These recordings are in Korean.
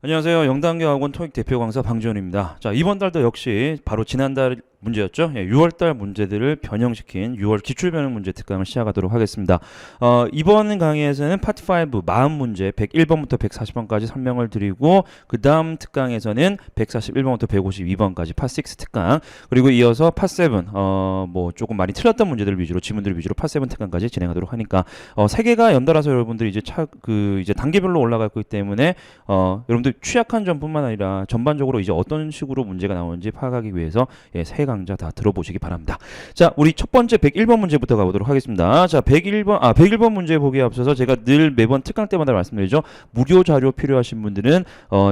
안녕하세요. 영단계학원 토익 대표 강사 방지훈입니다. 자, 이번 달도 역시 바로 지난달 문제였죠. 6월달 문제들을 변형시킨 6월 기출변형 문제 특강을 시작하도록 하겠습니다. 이번 강의에서는 파트 5 마음 문제 101번부터 140번까지 설명을 드리고 그 다음 특강에서는 141번부터 152번까지 파트 6 특강, 그리고 이어서 파트 7 뭐 조금 많이 틀렸던 문제들 위주로, 지문들 위주로 파트 7 특강까지 진행하도록 하니까 세 개가 연달아서 여러분들이 이제 단계별로 올라갈 거기 때문에 여러분들 취약한 점뿐만 아니라 전반적으로 이제 어떤 식으로 문제가 나오는지 파악하기 위해서 세 강좌 다 들어보시기 바랍니다. 자, 우리 첫 번째 101번 문제부터 가보도록 하겠습니다. 자, 101번 문제 보기에 앞서서 제가 늘 매번 특강 때마다 말씀드리죠. 무료 자료 필요하신 분들은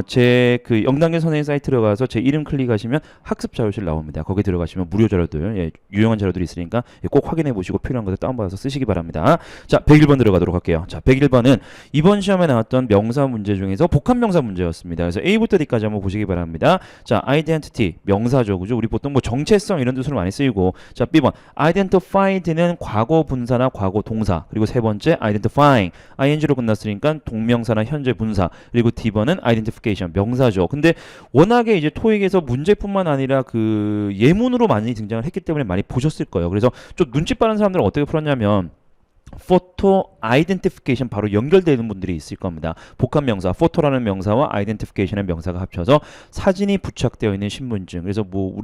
제 그 영단계 선생님 사이트 들어가서 제 이름 클릭하시면 학습 자료실 나옵니다. 거기 들어가시면 무료 자료들, 유용한 자료들이 있으니까 꼭 확인해 보시고 필요한 것들 다운받아서 쓰시기 바랍니다. 자, 101번 들어가도록 할게요. 자, 101번은 이번 시험에 나왔던 명사 문제 중에서 복합 명사 문제였습니다. 그래서 A부터 D까지 한번 보시기 바랍니다. 자, identity 명사죠, 그죠? 우리 보통 뭐 정체성 이런 뜻으로 많이 쓰이고. 자, B번 identified는 과거 분사나 과거 동사, 그리고 세 번째 identifying ing로 끝났으니까 동명사나 현재 분사, 그리고 D번은 identification 명사죠. 근데 워낙에 이제 토익에서 문제뿐만 아니라 그 예문으로 많이 등장을 했기 때문에 많이 보셨을 거예요. 그래서 좀 눈치 빠른 사람들은 어떻게 풀었냐면 photo identification 바로 연결되는 분들이 있을 겁니다. 복합 명사, photo라는 명사와 identification의 명사가 합쳐서 사진이 부착되어 있는 신분증. 그래서 뭐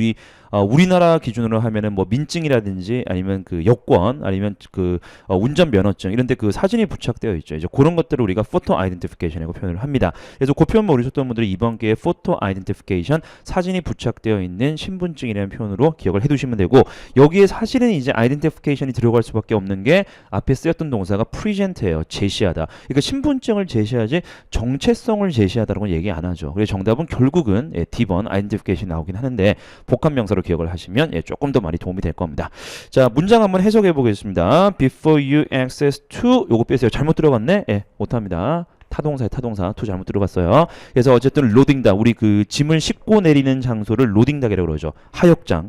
우리나라 기준으로 하면은 뭐 민증이라든지 아니면 그 여권, 아니면 그 운전 면허증 이런데 그 사진이 부착되어 있죠. 이제 그런 것들을 우리가 photo identification이라고 표현을 합니다. 그래서 그 표현 모르셨던 분들이 이번 기회에 photo identification 사진이 부착되어 있는 신분증이라는 표현으로 기억을 해두시면 되고, 여기에 사실은 이제 identification이 들어갈 수밖에 없는 게 앞에 쓰였던 동사가 present예요. 제시하다. 그러니까 신분증을 제시하지 정체성을 제시하다라고 얘기 안 하죠. 그래서 정답은 결국은 D번 identification 나오긴 하는데 복합 명사로 기억을 하시면 조금 더 많이 도움이 될 겁니다. 자, 문장 한번 해석해 보겠습니다. Before you access to, 요거 빼세요. 잘못 들어갔네? 못합니다. 타동사에 타동사 to 잘못 들어갔어요. 그래서 어쨌든 로딩다, 우리 그 짐을 싣고 내리는 장소를 로딩닥이라고 그러죠. 하역장.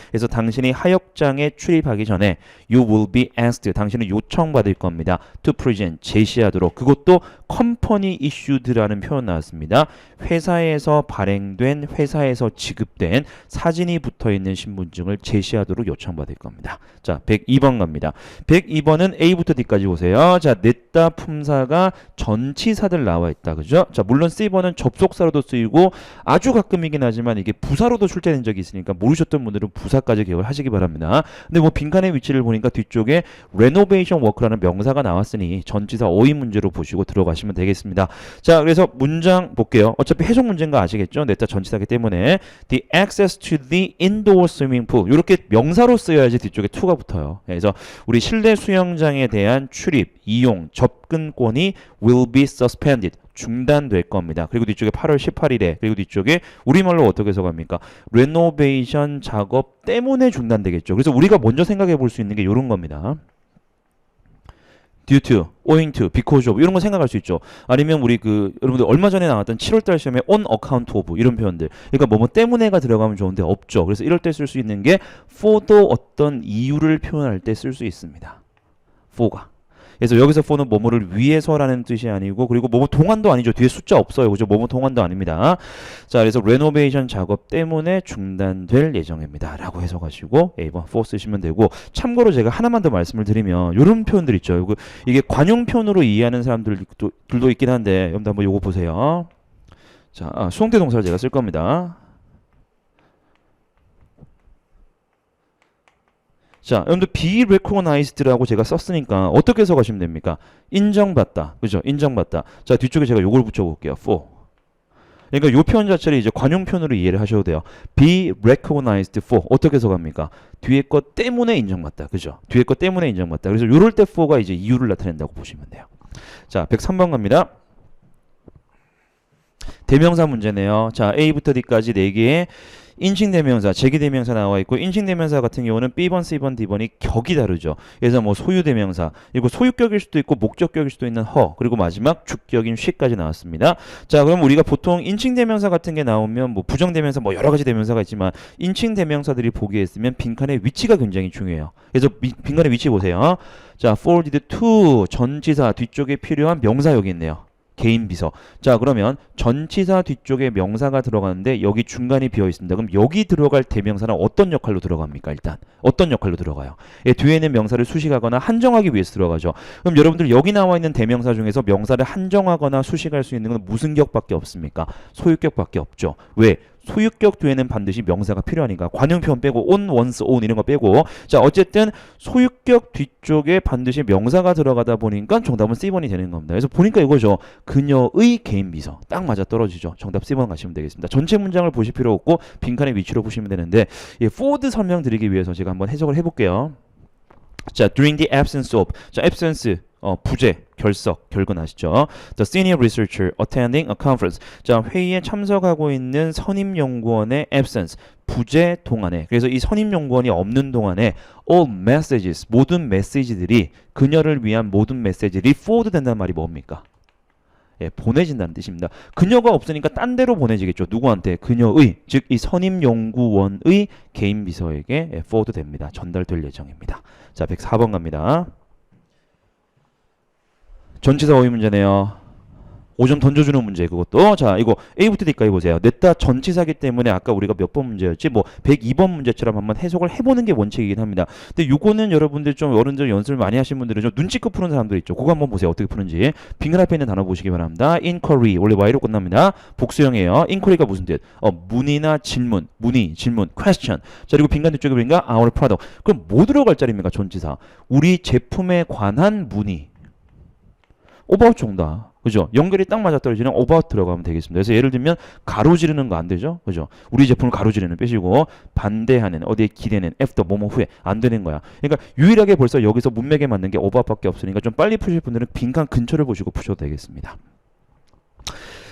그래서 당신이 하역장에 출입하기 전에 you will be asked, 당신은 요청받을 겁니다. to present, 제시하도록. 그것도 company issued라는 표현 나왔습니다. 회사에서 발행된, 회사에서 지급된 사진이 붙어있는 신분증을 제시하도록 요청받을 겁니다. 자, 102번 갑니다. 102번은 A부터 D까지 보세요. 자, 냈다 품사가 전치사들 나와 있다, 그죠? 자, 물론 C번은 접속사로도 쓰이고 아주 가끔이긴 하지만 이게 부사로도 출제된 적이 있으니까 모르셨던 분들은 부사까지 기억을 하시기 바랍니다. 근데 뭐 빈칸의 위치를 보니까 뒤쪽에 renovation work라는 명사가 나왔으니 전치사 어휘 문제로 보시고 들어가시면 되겠습니다. 자, 그래서 문장 볼게요. 어차피 해석 문제인 거 아시겠죠? 냈다 전치사기 때문에 the access to the indoor swimming pool, 이렇게 명사로 쓰여야지 뒤쪽에 to가 붙어요. 그래서 우리 실내 수영장에 대한 출입, 이용, 접근권이 will be suspended, 중단될 겁니다. 그리고 뒤쪽에 8월 18일에, 그리고 뒤쪽에 우리말로 어떻게 해석합니까? 레노베이션 작업 때문에 중단되겠죠. 그래서 우리가 먼저 생각해 볼 수 있는 게 이런 겁니다. due to, owing to, because of 이런 거 생각할 수 있죠. 아니면 우리 그 여러분들 얼마 전에 나왔던 7월달 시험에 on account of 이런 표현들, 그러니까 뭐 때문에가 들어가면 좋은데 없죠. 그래서 이럴 때 쓸 수 있는 게 for도 어떤 이유를 표현할 때 쓸 수 있습니다. for가. 그래서 여기서 for는 뭐뭐를 위해서라는 뜻이 아니고, 그리고 뭐뭐 동안도 아니죠. 뒤에 숫자 없어요. 그죠? 뭐뭐 동안도 아닙니다. 자, 그래서 레노베이션 작업 때문에 중단될 예정입니다. 라고 해석하시고 A번 for 쓰시면 되고, 참고로 제가 하나만 더 말씀을 드리면 이런 표현들 있죠. 이게 관용편으로 이해하는 사람들도 있긴 한데 여러분들 한번 요거 보세요. 자, 수동태 동사를 제가 쓸 겁니다. 자, 여러분들 be recognized라고 제가 썼으니까 어떻게 해석하시면 됩니까? 인정받다. 그죠? 인정받다. 자, 뒤쪽에 제가 요걸 붙여볼게요. for. 그러니까 요 표현 자체를 이제 관용편으로 이해를 하셔도 돼요. be recognized for. 어떻게 해석합니까? 뒤에 것 때문에 인정받다. 그죠? 뒤에 것 때문에 인정받다. 그래서 요럴 때 for가 이제 이유를 나타낸다고 보시면 돼요. 자, 103번 갑니다. 대명사 문제네요. 자, A부터 D까지 4개의 인칭대명사, 제기대명사 나와 있고, 인칭대명사 같은 경우는 B번, C번, D번이 격이 다르죠. 그래서 뭐 소유대명사, 그리고 소유격일 수도 있고 목적격일 수도 있는 허, 그리고 마지막 주격인 쉬까지 나왔습니다. 자, 그럼 우리가 보통 인칭대명사 같은 게 나오면 뭐 부정대명사, 뭐 여러 가지 대명사가 있지만 인칭대명사들이 보기에 있으면 빈칸의 위치가 굉장히 중요해요. 그래서 빈칸의 위치 보세요. 자, forwarded to 전치사 뒤쪽에 필요한 명사 여기 있네요. 개인 비서. 자, 그러면 전치사 뒤쪽에 명사가 들어가는데 여기 중간이 비어 있습니다. 그럼 여기 들어갈 대명사는 어떤 역할로 들어갑니까? 일단 어떤 역할로 들어가요? 예, 뒤에 있는 명사를 수식하거나 한정하기 위해서 들어가죠. 그럼 여러분들 여기 나와 있는 대명사 중에서 명사를 한정하거나 수식할 수 있는 건 무슨 격밖에 없습니까? 소유격밖에 없죠. 왜? 소유격 뒤에는 반드시 명사가 필요하니까. 관용표현 빼고 on, once, on 이런 거 빼고. 자, 어쨌든 소유격 뒤쪽에 반드시 명사가 들어가다 보니까 정답은 C번이 되는 겁니다. 그래서 보니까 이거죠. 그녀의 개인 비서. 딱 맞아 떨어지죠. 정답 C번 가시면 되겠습니다. 전체 문장을 보실 필요 없고 빈칸의 위치로 보시면 되는데, 이 for 설명드리기 위해서 제가 한번 해석을 해볼게요. 자, during the absence of. 자, absence. 부재, 결석, 결근 아시죠? The senior researcher attending a conference. 자, 회의에 참석하고 있는 선임 연구원의 absence, 부재 동안에. 그래서 이 선임 연구원이 없는 동안에 all messages, 모든 메시지들이, 그녀를 위한 모든 메시지들이 forward 된다는 말이 뭡니까? 예, 보내진다는 뜻입니다. 그녀가 없으니까 딴 데로 보내지겠죠. 누구한테? 그녀의, 즉 이 선임 연구원의 개인 비서에게 forward 됩니다. 전달될 예정입니다. 자, 104번 갑니다. 전치사 어휘 문제네요. 5점 던져주는 문제 그것도. 자, 이거 A부터 D까지 보세요. 냈다 전치사기 때문에 아까 우리가 몇 번 문제였지? 뭐 102번 문제처럼 한번 해석을 해보는 게 원칙이긴 합니다. 근데 요거는 여러분들 좀 어른들 연습을 많이 하신 분들은 좀 눈치껏 푸는 사람들 있죠. 그거 한번 보세요. 어떻게 푸는지. 빙글 앞에 있는 단어 보시기 바랍니다. inquiry 원래 Y로 끝납니다. 복수형이에요. inquiry가 무슨 뜻? 문의나 질문, 문의, 질문, question. 자, 그리고 빈칸 뒤쪽에 보니까 our product. 그럼 뭐 들어갈 자리입니까? 전치사. 우리 제품에 관한 문의. about 정답. 그죠? 연결이 딱 맞아떨어지는 about 들어가면 되겠습니다. 그래서 예를 들면 가로지르는 거 안 되죠? 그죠? 우리 제품을 가로지르는 빼시고 반대하는, 어디에 기대는, after 뭐뭐 후에 안 되는 거야. 그러니까 유일하게 벌써 여기서 문맥에 맞는 게 about밖에 없으니까 좀 빨리 푸실 분들은 빈칸 근처를 보시고 푸셔도 되겠습니다.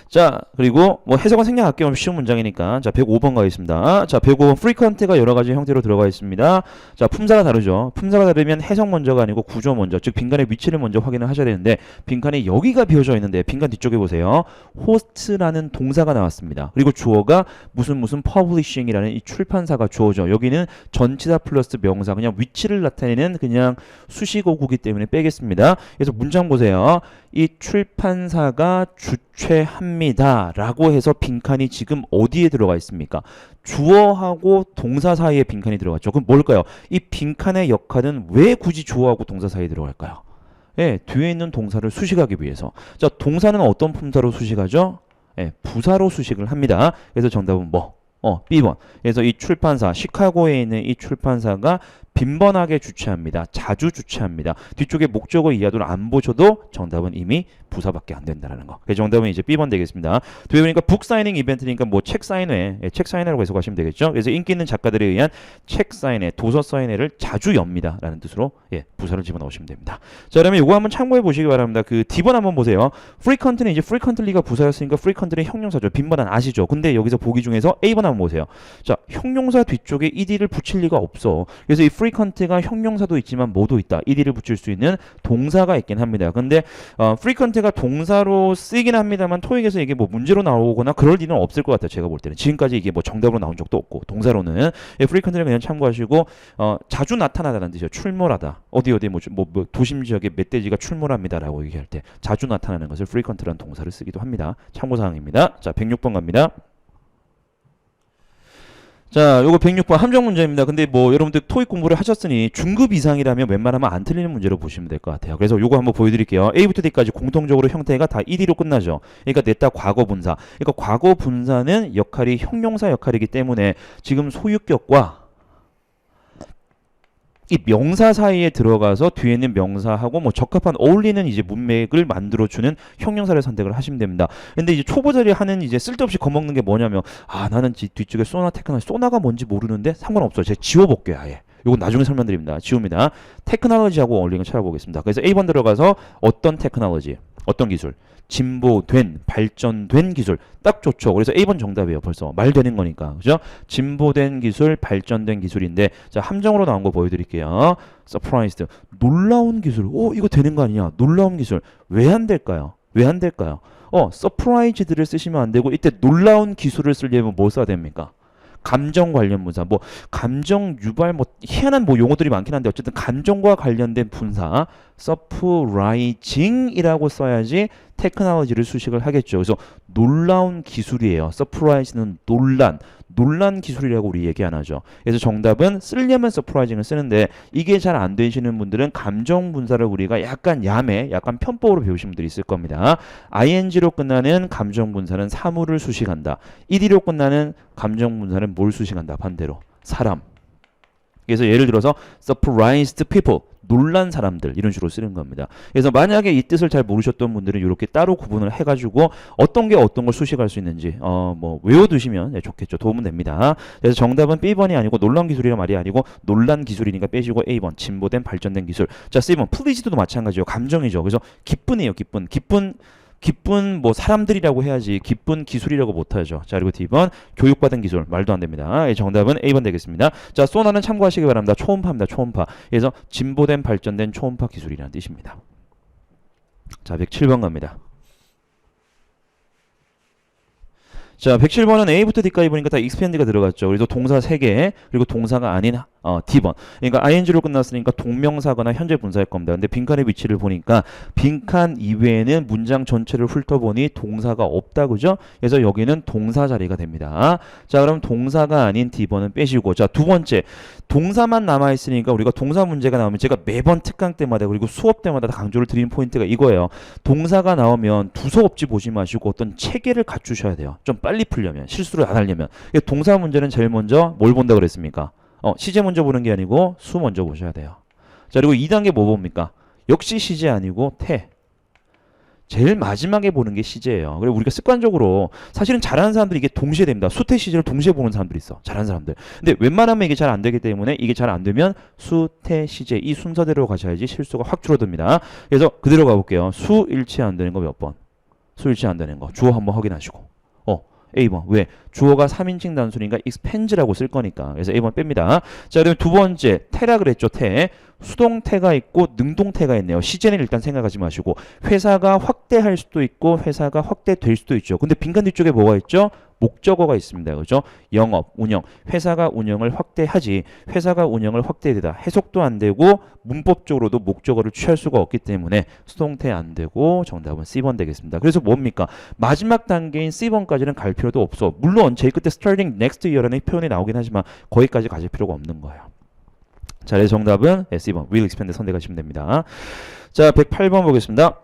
자, 그리고 뭐 해석은 생략할게요. 쉬운 문장이니까. 자, 105번 가겠습니다. 자, 105번 frequent가 여러 가지 형태로 들어가 있습니다. 자, 품사가 다르죠. 품사가 다르면 해석 먼저가 아니고 구조 먼저, 즉 빈칸의 위치를 먼저 확인을 하셔야 되는데, 빈칸이 여기가 비어져 있는데 빈칸 뒤쪽에 보세요. host라는 동사가 나왔습니다. 그리고 주어가 무슨 publishing이라는 이 출판사가 주어죠. 여기는 전치사 플러스 명사, 그냥 위치를 나타내는 그냥 수식어구기 때문에 빼겠습니다. 그래서 문장 보세요. 이 출판사가 주최합니다 라고 해서 빈칸이 지금 어디에 들어가 있습니까? 주어하고 동사 사이에 빈칸이 들어갔죠. 그럼 뭘까요? 이 빈칸의 역할은 왜 굳이 주어하고 동사 사이에 들어갈까요? 예, 뒤에 있는 동사를 수식하기 위해서. 자, 동사는 어떤 품사로 수식하죠? 예, 부사로 수식을 합니다. 그래서 정답은 뭐? B번. 그래서 이 출판사, 시카고에 있는 이 출판사가 빈번하게 주최합니다. 자주 주최합니다. 뒤쪽에 목적어 이하도를 안 보셔도 정답은 이미 부사밖에 안 된다는 거. 그래서 정답은 이제 B번 되겠습니다. 뒤에 보니까 북 사이닝 이벤트니까 뭐 책 사인회, 책 사인회라고 해석하시면 되겠죠. 그래서 인기 있는 작가들에 의한 책 사인회, 도서 사인회를 자주 엽니다 라는 뜻으로 부사를 집어넣으시면 됩니다. 자, 그러면 이거 한번 참고해 보시기 바랍니다. 그 D번 한번 보세요. frequent는 이제 frequently가 부사였으니까 frequent는 형용사죠. 빈번한 아시죠? 근데 여기서 보기 중에서 A번 한번 보세요. 자, 형용사 뒤쪽에 ed를 붙일 리가 없어. 그래서 이 frequent가 형용사도 있지만 뭐도 있다. ed를 붙일 수 있는 동사가 있긴 합니다. 근데 frequent가 동사로 쓰이긴 합니다만 토익에서 이게 뭐 문제로 나오거나 그럴 일은 없을 것 같아요. 제가 볼 때는 지금까지 이게 뭐 정답으로 나온 적도 없고 동사로는 frequent를 그냥 참고하시고 자주 나타나다는 뜻이에요. 출몰하다. 어디 뭐 도심 지역에 멧돼지가 출몰합니다라고 얘기할 때 자주 나타나는 것을 frequent라는 동사를 쓰기도 합니다. 참고사항입니다. 자, 106번 갑니다. 자, 요거 106번 함정 문제입니다. 근데 뭐 여러분들 토익 공부를 하셨으니 중급 이상이라면 웬만하면 안 틀리는 문제로 보시면 될 것 같아요. 그래서 요거 한번 보여드릴게요. A부터 D까지 공통적으로 형태가 다 ed로 끝나죠. 그러니까 냈다 과거 분사. 그러니까 과거 분사는 역할이 형용사 역할이기 때문에 지금 소유격과 이 명사 사이에 들어가서 뒤에 있는 명사하고 뭐 적합한 어울리는 이제 문맥을 만들어주는 형용사를 선택을 하시면 됩니다. 근데 이제 초보자들이 하는 이제 쓸데없이 겁먹는 게 뭐냐면 나는 뒤쪽에 소나 테크놀로지, 소나가 뭔지 모르는데 상관없어요. 제가 지워볼게요. 아예. 이건 나중에 설명드립니다. 지웁니다. 테크놀로지하고 어울리는 걸 찾아보겠습니다. 그래서 A번 들어가서 어떤 테크놀로지, 어떤 기술, 진보된, 발전된 기술 딱 좋죠. 그래서 A번 정답이에요. 벌써 말 되는 거니까. 그죠? 진보된 기술, 발전된 기술인데 자, 함정으로 나온 거 보여드릴게요. surprised. 놀라운 기술. 이거 되는 거 아니냐? 놀라운 기술. 왜 안 될까요? 왜 안 될까요? surprised를 쓰시면 안 되고 이때 놀라운 기술을 쓰려면 뭐 써야 됩니까? 감정 관련 분사, 뭐 감정 유발, 뭐 희한한 뭐 용어들이 많긴 한데 어쨌든 감정과 관련된 분사 surprising이라고 써야지 테크놀로지를 수식을 하겠죠. 그래서 놀라운 기술이에요. surprise는 논란 기술이라고 우리 얘기 안 하죠. 그래서 정답은 쓰려면 surprising을 쓰는데 이게 잘 안 되시는 분들은 감정 분사를 우리가 약간 약간 편법으로 배우신 분들이 있을 겁니다. ing로 끝나는 감정 분사는 사물을 수식한다. ed로 끝나는 감정 분사는 뭘 수식한다. 반대로 사람. 그래서 예를 들어서 surprised people, 놀란 사람들 이런 식으로 쓰는 겁니다. 그래서 만약에 이 뜻을 잘 모르셨던 분들은 이렇게 따로 구분을 해가지고 어떤 게 어떤 걸 수식할 수 있는지 뭐 외워두시면 네, 좋겠죠. 도움은 됩니다. 그래서 정답은 B번이 아니고 놀란 기술이란 말이 아니고 놀란 기술이니까 빼시고 A번 진보된 발전된 기술. 자 C번 pleased도 마찬가지예요. 감정이죠. 그래서 기쁜이에요. 기쁜 뭐 사람들이라고 해야지 기쁜 기술이라고 못하죠. 자 그리고 D번 교육받은 기술 말도 안 됩니다. 정답은 A번 되겠습니다. 자 소나는 참고하시기 바랍니다. 초음파입니다. 초음파. 그래서 진보된 발전된 초음파 기술이라는 뜻입니다. 자 107번 갑니다. 자 107번은 A부터 D까지 보니까 다 expand가 들어갔죠. 그래서 동사 3개 그리고 동사가 아닌 D번. 그러니까 ing로 끝났으니까 동명사거나 현재 분사일 겁니다. 근데 빈칸의 위치를 보니까 빈칸 이외에는 문장 전체를 훑어보니 동사가 없다. 그죠? 그래서 여기는 동사 자리가 됩니다. 자 그럼 동사가 아닌 D번은 빼시고 자 두 번째 동사만 남아있으니까 우리가 동사 문제가 나오면 제가 매번 특강 때마다 그리고 수업 때마다 강조를 드리는 포인트가 이거예요. 동사가 나오면 두서없이 보지 마시고 어떤 체계를 갖추셔야 돼요. 좀 빨리 풀려면 실수를 안 하려면 동사 문제는 제일 먼저 뭘 본다 그랬습니까? 시제 먼저 보는 게 아니고 수 먼저 보셔야 돼요. 자 그리고 2단계 뭐 봅니까? 역시 시제 아니고 태. 제일 마지막에 보는 게 시제예요. 그리고 우리가 습관적으로 사실은 잘하는 사람들이 이게 동시에 됩니다. 수태 시제를 동시에 보는 사람들이 있어. 잘하는 사람들. 근데 웬만하면 이게 잘 안 되기 때문에 이게 잘 안 되면 수태 시제 이 순서대로 가셔야지 실수가 확 줄어듭니다. 그래서 그대로 가볼게요. 수 일치 안 되는 거 몇 번? 수 일치 안 되는 거. 주어 한번 확인하시고. A번. 왜? 주어가 3인칭 단수니까 expands라고 쓸 거니까. 그래서 A번 뺍니다. 자, 그다음에 두 번째 태라 그랬죠. 태. 수동태가 있고 능동태가 있네요. 시제는 일단 생각하지 마시고 회사가 확대할 수도 있고 회사가 확대될 수도 있죠. 근데 빈칸 뒤쪽에 뭐가 있죠? 목적어가 있습니다. 그죠? 영업, 운영. 회사가 운영을 확대하지 회사가 운영을 확대되다. 해석도 안 되고 문법적으로도 목적어를 취할 수가 없기 때문에 수동태 안 되고 정답은 C번 되겠습니다. 그래서 뭡니까? 마지막 단계인 C번까지는 갈 필요도 없어. 물론 제일 끝에 starting next year라는 표현이 나오긴 하지만 거기까지 가실 필요가 없는 거예요. 자, 그래서 정답은 C번 will expand 선택하시면 됩니다. 자, 108번 보겠습니다.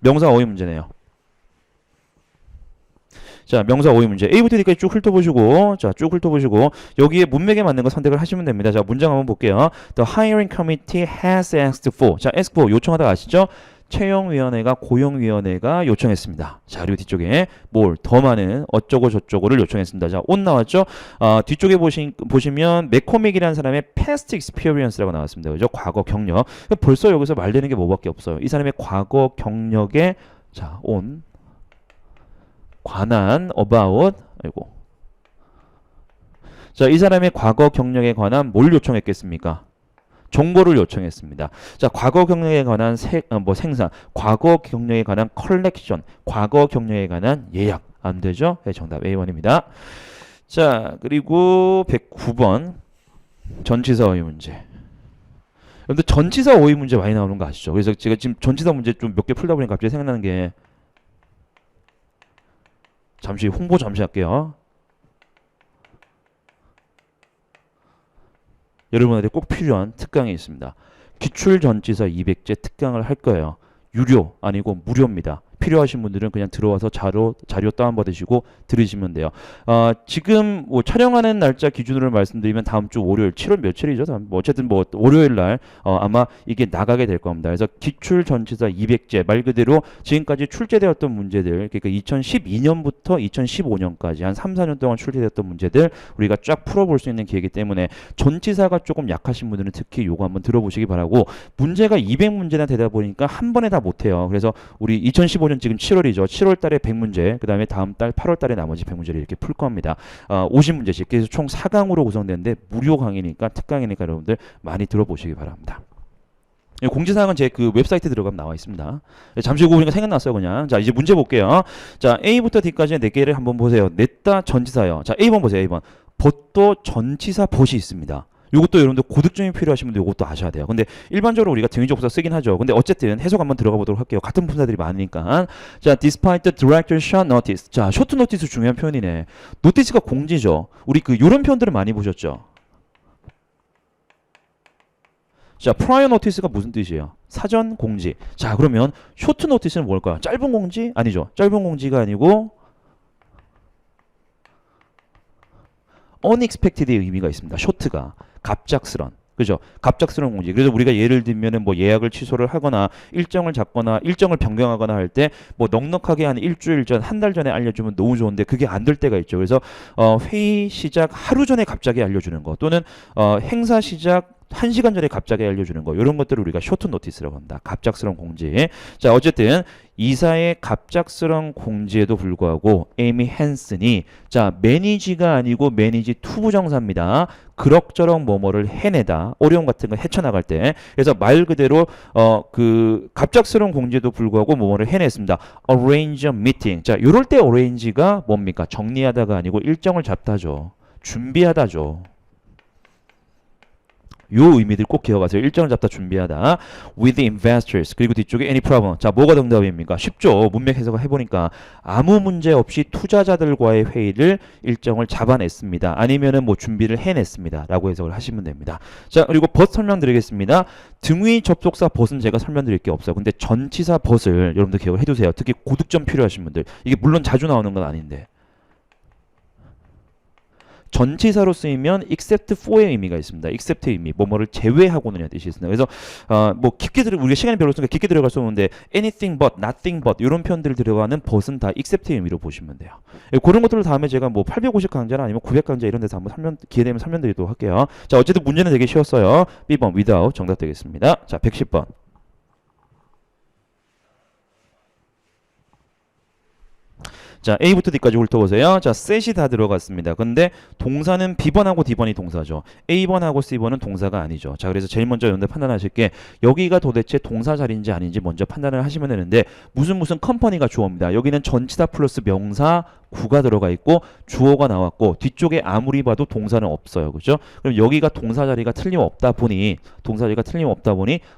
명사 어휘 문제네요. 자, 명사 어휘 문제. A부터 D까지 쭉 훑어보시고, 자, 쭉 훑어보시고, 여기에 문맥에 맞는 거 선택을 하시면 됩니다. 자, 문장 한번 볼게요. The hiring committee has asked for. 자, ask for 요청하다 아시죠? 채용위원회가 고용위원회가 요청했습니다. 자, 그리고 뒤쪽에 뭘 더 많은 어쩌고 저쩌고를 요청했습니다. 자, 옷 나왔죠? 뒤쪽에 보시면 매코믹이라는 사람의 past experience라고 나왔습니다. 그죠? 과거 경력. 벌써 여기서 말되는 게 뭐밖에 없어요. 이 사람의 과거 경력에 자, 온 관한 about 아이고. 자, 이 사람의 과거 경력에 관한 뭘 요청했겠습니까? 정보를 요청했습니다. 자, 과거 경력에 관한 생산, 과거 경력에 관한 컬렉션, 과거 경력에 관한 예약. 안 되죠? 네, 정답 A1입니다. 자, 그리고 109번 전치사 어휘 문제. 근데 전치사 어휘 문제 많이 나오는 거 아시죠? 그래서 제가 지금 전치사 문제 좀 몇 개 풀다 보니까 갑자기 생각나는 게 잠시 홍보 잠시 할게요. 여러분한테 꼭 필요한 특강이 있습니다. 기출전치사 200제 특강을 할 거예요. 유료 아니고 무료입니다. 필요하신 분들은 그냥 들어와서 자료 다운받으시고 들으시면 돼요. 지금 뭐 촬영하는 날짜 기준으로 말씀드리면 다음 주 월요일 7월 며칠이죠? 뭐 어쨌든 뭐 월요일 날 아마 이게 나가게 될 겁니다. 그래서 기출 전치사 200제 말 그대로 지금까지 출제되었던 문제들 그러니까 2012년부터 2015년까지 한 3, 4년 동안 출제되었던 문제들 우리가 쫙 풀어볼 수 있는 기회이기 때문에 전치사가 조금 약하신 분들은 특히 요거 한번 들어보시기 바라고 문제가 200문제나 되다 보니까 한 번에 다 못해요. 그래서 우리 2015년 지금 7월이죠. 7월 달에 100문제, 그 다음에 다음 달 8월 달에 나머지 100문제를 이렇게 풀 겁니다. 50문제씩. 그래서 총 4강으로 구성되는데 무료 강의니까 특강이니까 여러분들 많이 들어보시기 바랍니다. 공지사항은 제 그 웹사이트에 들어가면 나와 있습니다. 잠시 후고 보니까 생각났어요, 그냥. 자, 이제 문제 볼게요. 자, A부터 D까지의 4개를 한번 보세요. 냈다 전치사요. 자, A번 보세요, A번. 벗도 전치사 벗이 있습니다. 요것도 여러분들 고득점이 필요하신 분들 요것도 아셔야 돼요. 근데 일반적으로 우리가 등위접속사 쓰긴 하죠. 근데 어쨌든 해석 한번 들어가 보도록 할게요. 같은 분사들이 많으니까. 자, despite the director's short notice. 자, short notice 중요한 표현이네. 노티스가 공지죠. 우리 그 요런 표현들을 많이 보셨죠. 자, prior notice가 무슨 뜻이에요? 사전 공지. 자, 그러면 short notice는 뭘까요? 짧은 공지? 아니죠. 짧은 공지가 아니고 unexpected의 의미가 있습니다. short가 갑작스런. 그죠? 갑작스러운 공지. 그래서 우리가 예를 들면은 뭐 예약을 취소를 하거나 일정을 잡거나 일정을 변경하거나 할 때 뭐 넉넉하게 한 일주일 전, 한 달 전에 알려주면 너무 좋은데 그게 안 될 때가 있죠. 그래서 회의 시작 하루 전에 갑자기 알려주는 거 또는 행사 시작 1시간 전에 갑자기 알려주는 거 이런 것들을 우리가 쇼트 노티스라고 합니다. 갑작스러운 공지. 자, 어쨌든 이사의 갑작스러운 공지에도 불구하고 에이미 헨슨이 자, 매니지가 아니고 매니지 투부정사입니다. 그럭저럭 뭐뭐를 해내다. 어려움 같은 거 헤쳐나갈 때. 그래서 말 그대로 그 갑작스러운 공지에도 불구하고 뭐뭐를 해냈습니다. arrange a meeting. 자, 요럴 때 arrange가 뭡니까? 정리하다가 아니고 일정을 잡다죠. 준비하다죠. 요 의미들 꼭 기억하세요. 일정을 잡다 준비하다. with investors. 그리고 뒤쪽에 any problem. 자, 뭐가 정답입니까? 쉽죠. 문맥 해석을 해보니까 아무 문제 없이 투자자들과의 회의를 일정을 잡아냈습니다. 아니면은 뭐 준비를 해냈습니다. 라고 해석을 하시면 됩니다. 자, 그리고 but 설명드리겠습니다. 등위 접속사 but은 제가 설명드릴 게 없어요. 근데 전치사 but을 여러분들 기억을 해두세요. 특히 고득점 필요하신 분들. 이게 물론 자주 나오는 건 아닌데. 전치사로 쓰이면 except for의 의미가 있습니다. except의 의미, 뭐뭐를 제외하고는 뜻이 있습니다. 그래서 뭐 깊게 우리가 시간이 별로 없으니까 깊게 들어갈 수 없는데 anything but, nothing but 이런 표현들 들어가는 but은 다 except의 의미로 보시면 돼요. 그런 것들을 다음에 제가 뭐 850 강좌나 아니면 900 강좌 이런 데서 한번 기회 되면 설명드리도록 할게요. 자, 어쨌든 문제는 되게 쉬웠어요. B번 without 정답 되겠습니다. 자, 110번. 자, A부터 D까지 훑어보세요. 자, set이 다 들어갔습니다. 근데 동사는 B번하고 D번이 동사죠. A번하고 C번은 동사가 아니죠. 자, 그래서 제일 먼저 여러분들 판단하실 게 여기가 도대체 동사 자리인지 아닌지 먼저 판단을 하시면 되는데 무슨 컴퍼니가 주어입니다. 여기는 전치사 플러스 명사 구가 들어가 있고 주어가 나왔고 뒤쪽에 아무리 봐도 동사는 없어요. 그죠? 그럼 여기가 동사 자리가 틀림없다 보니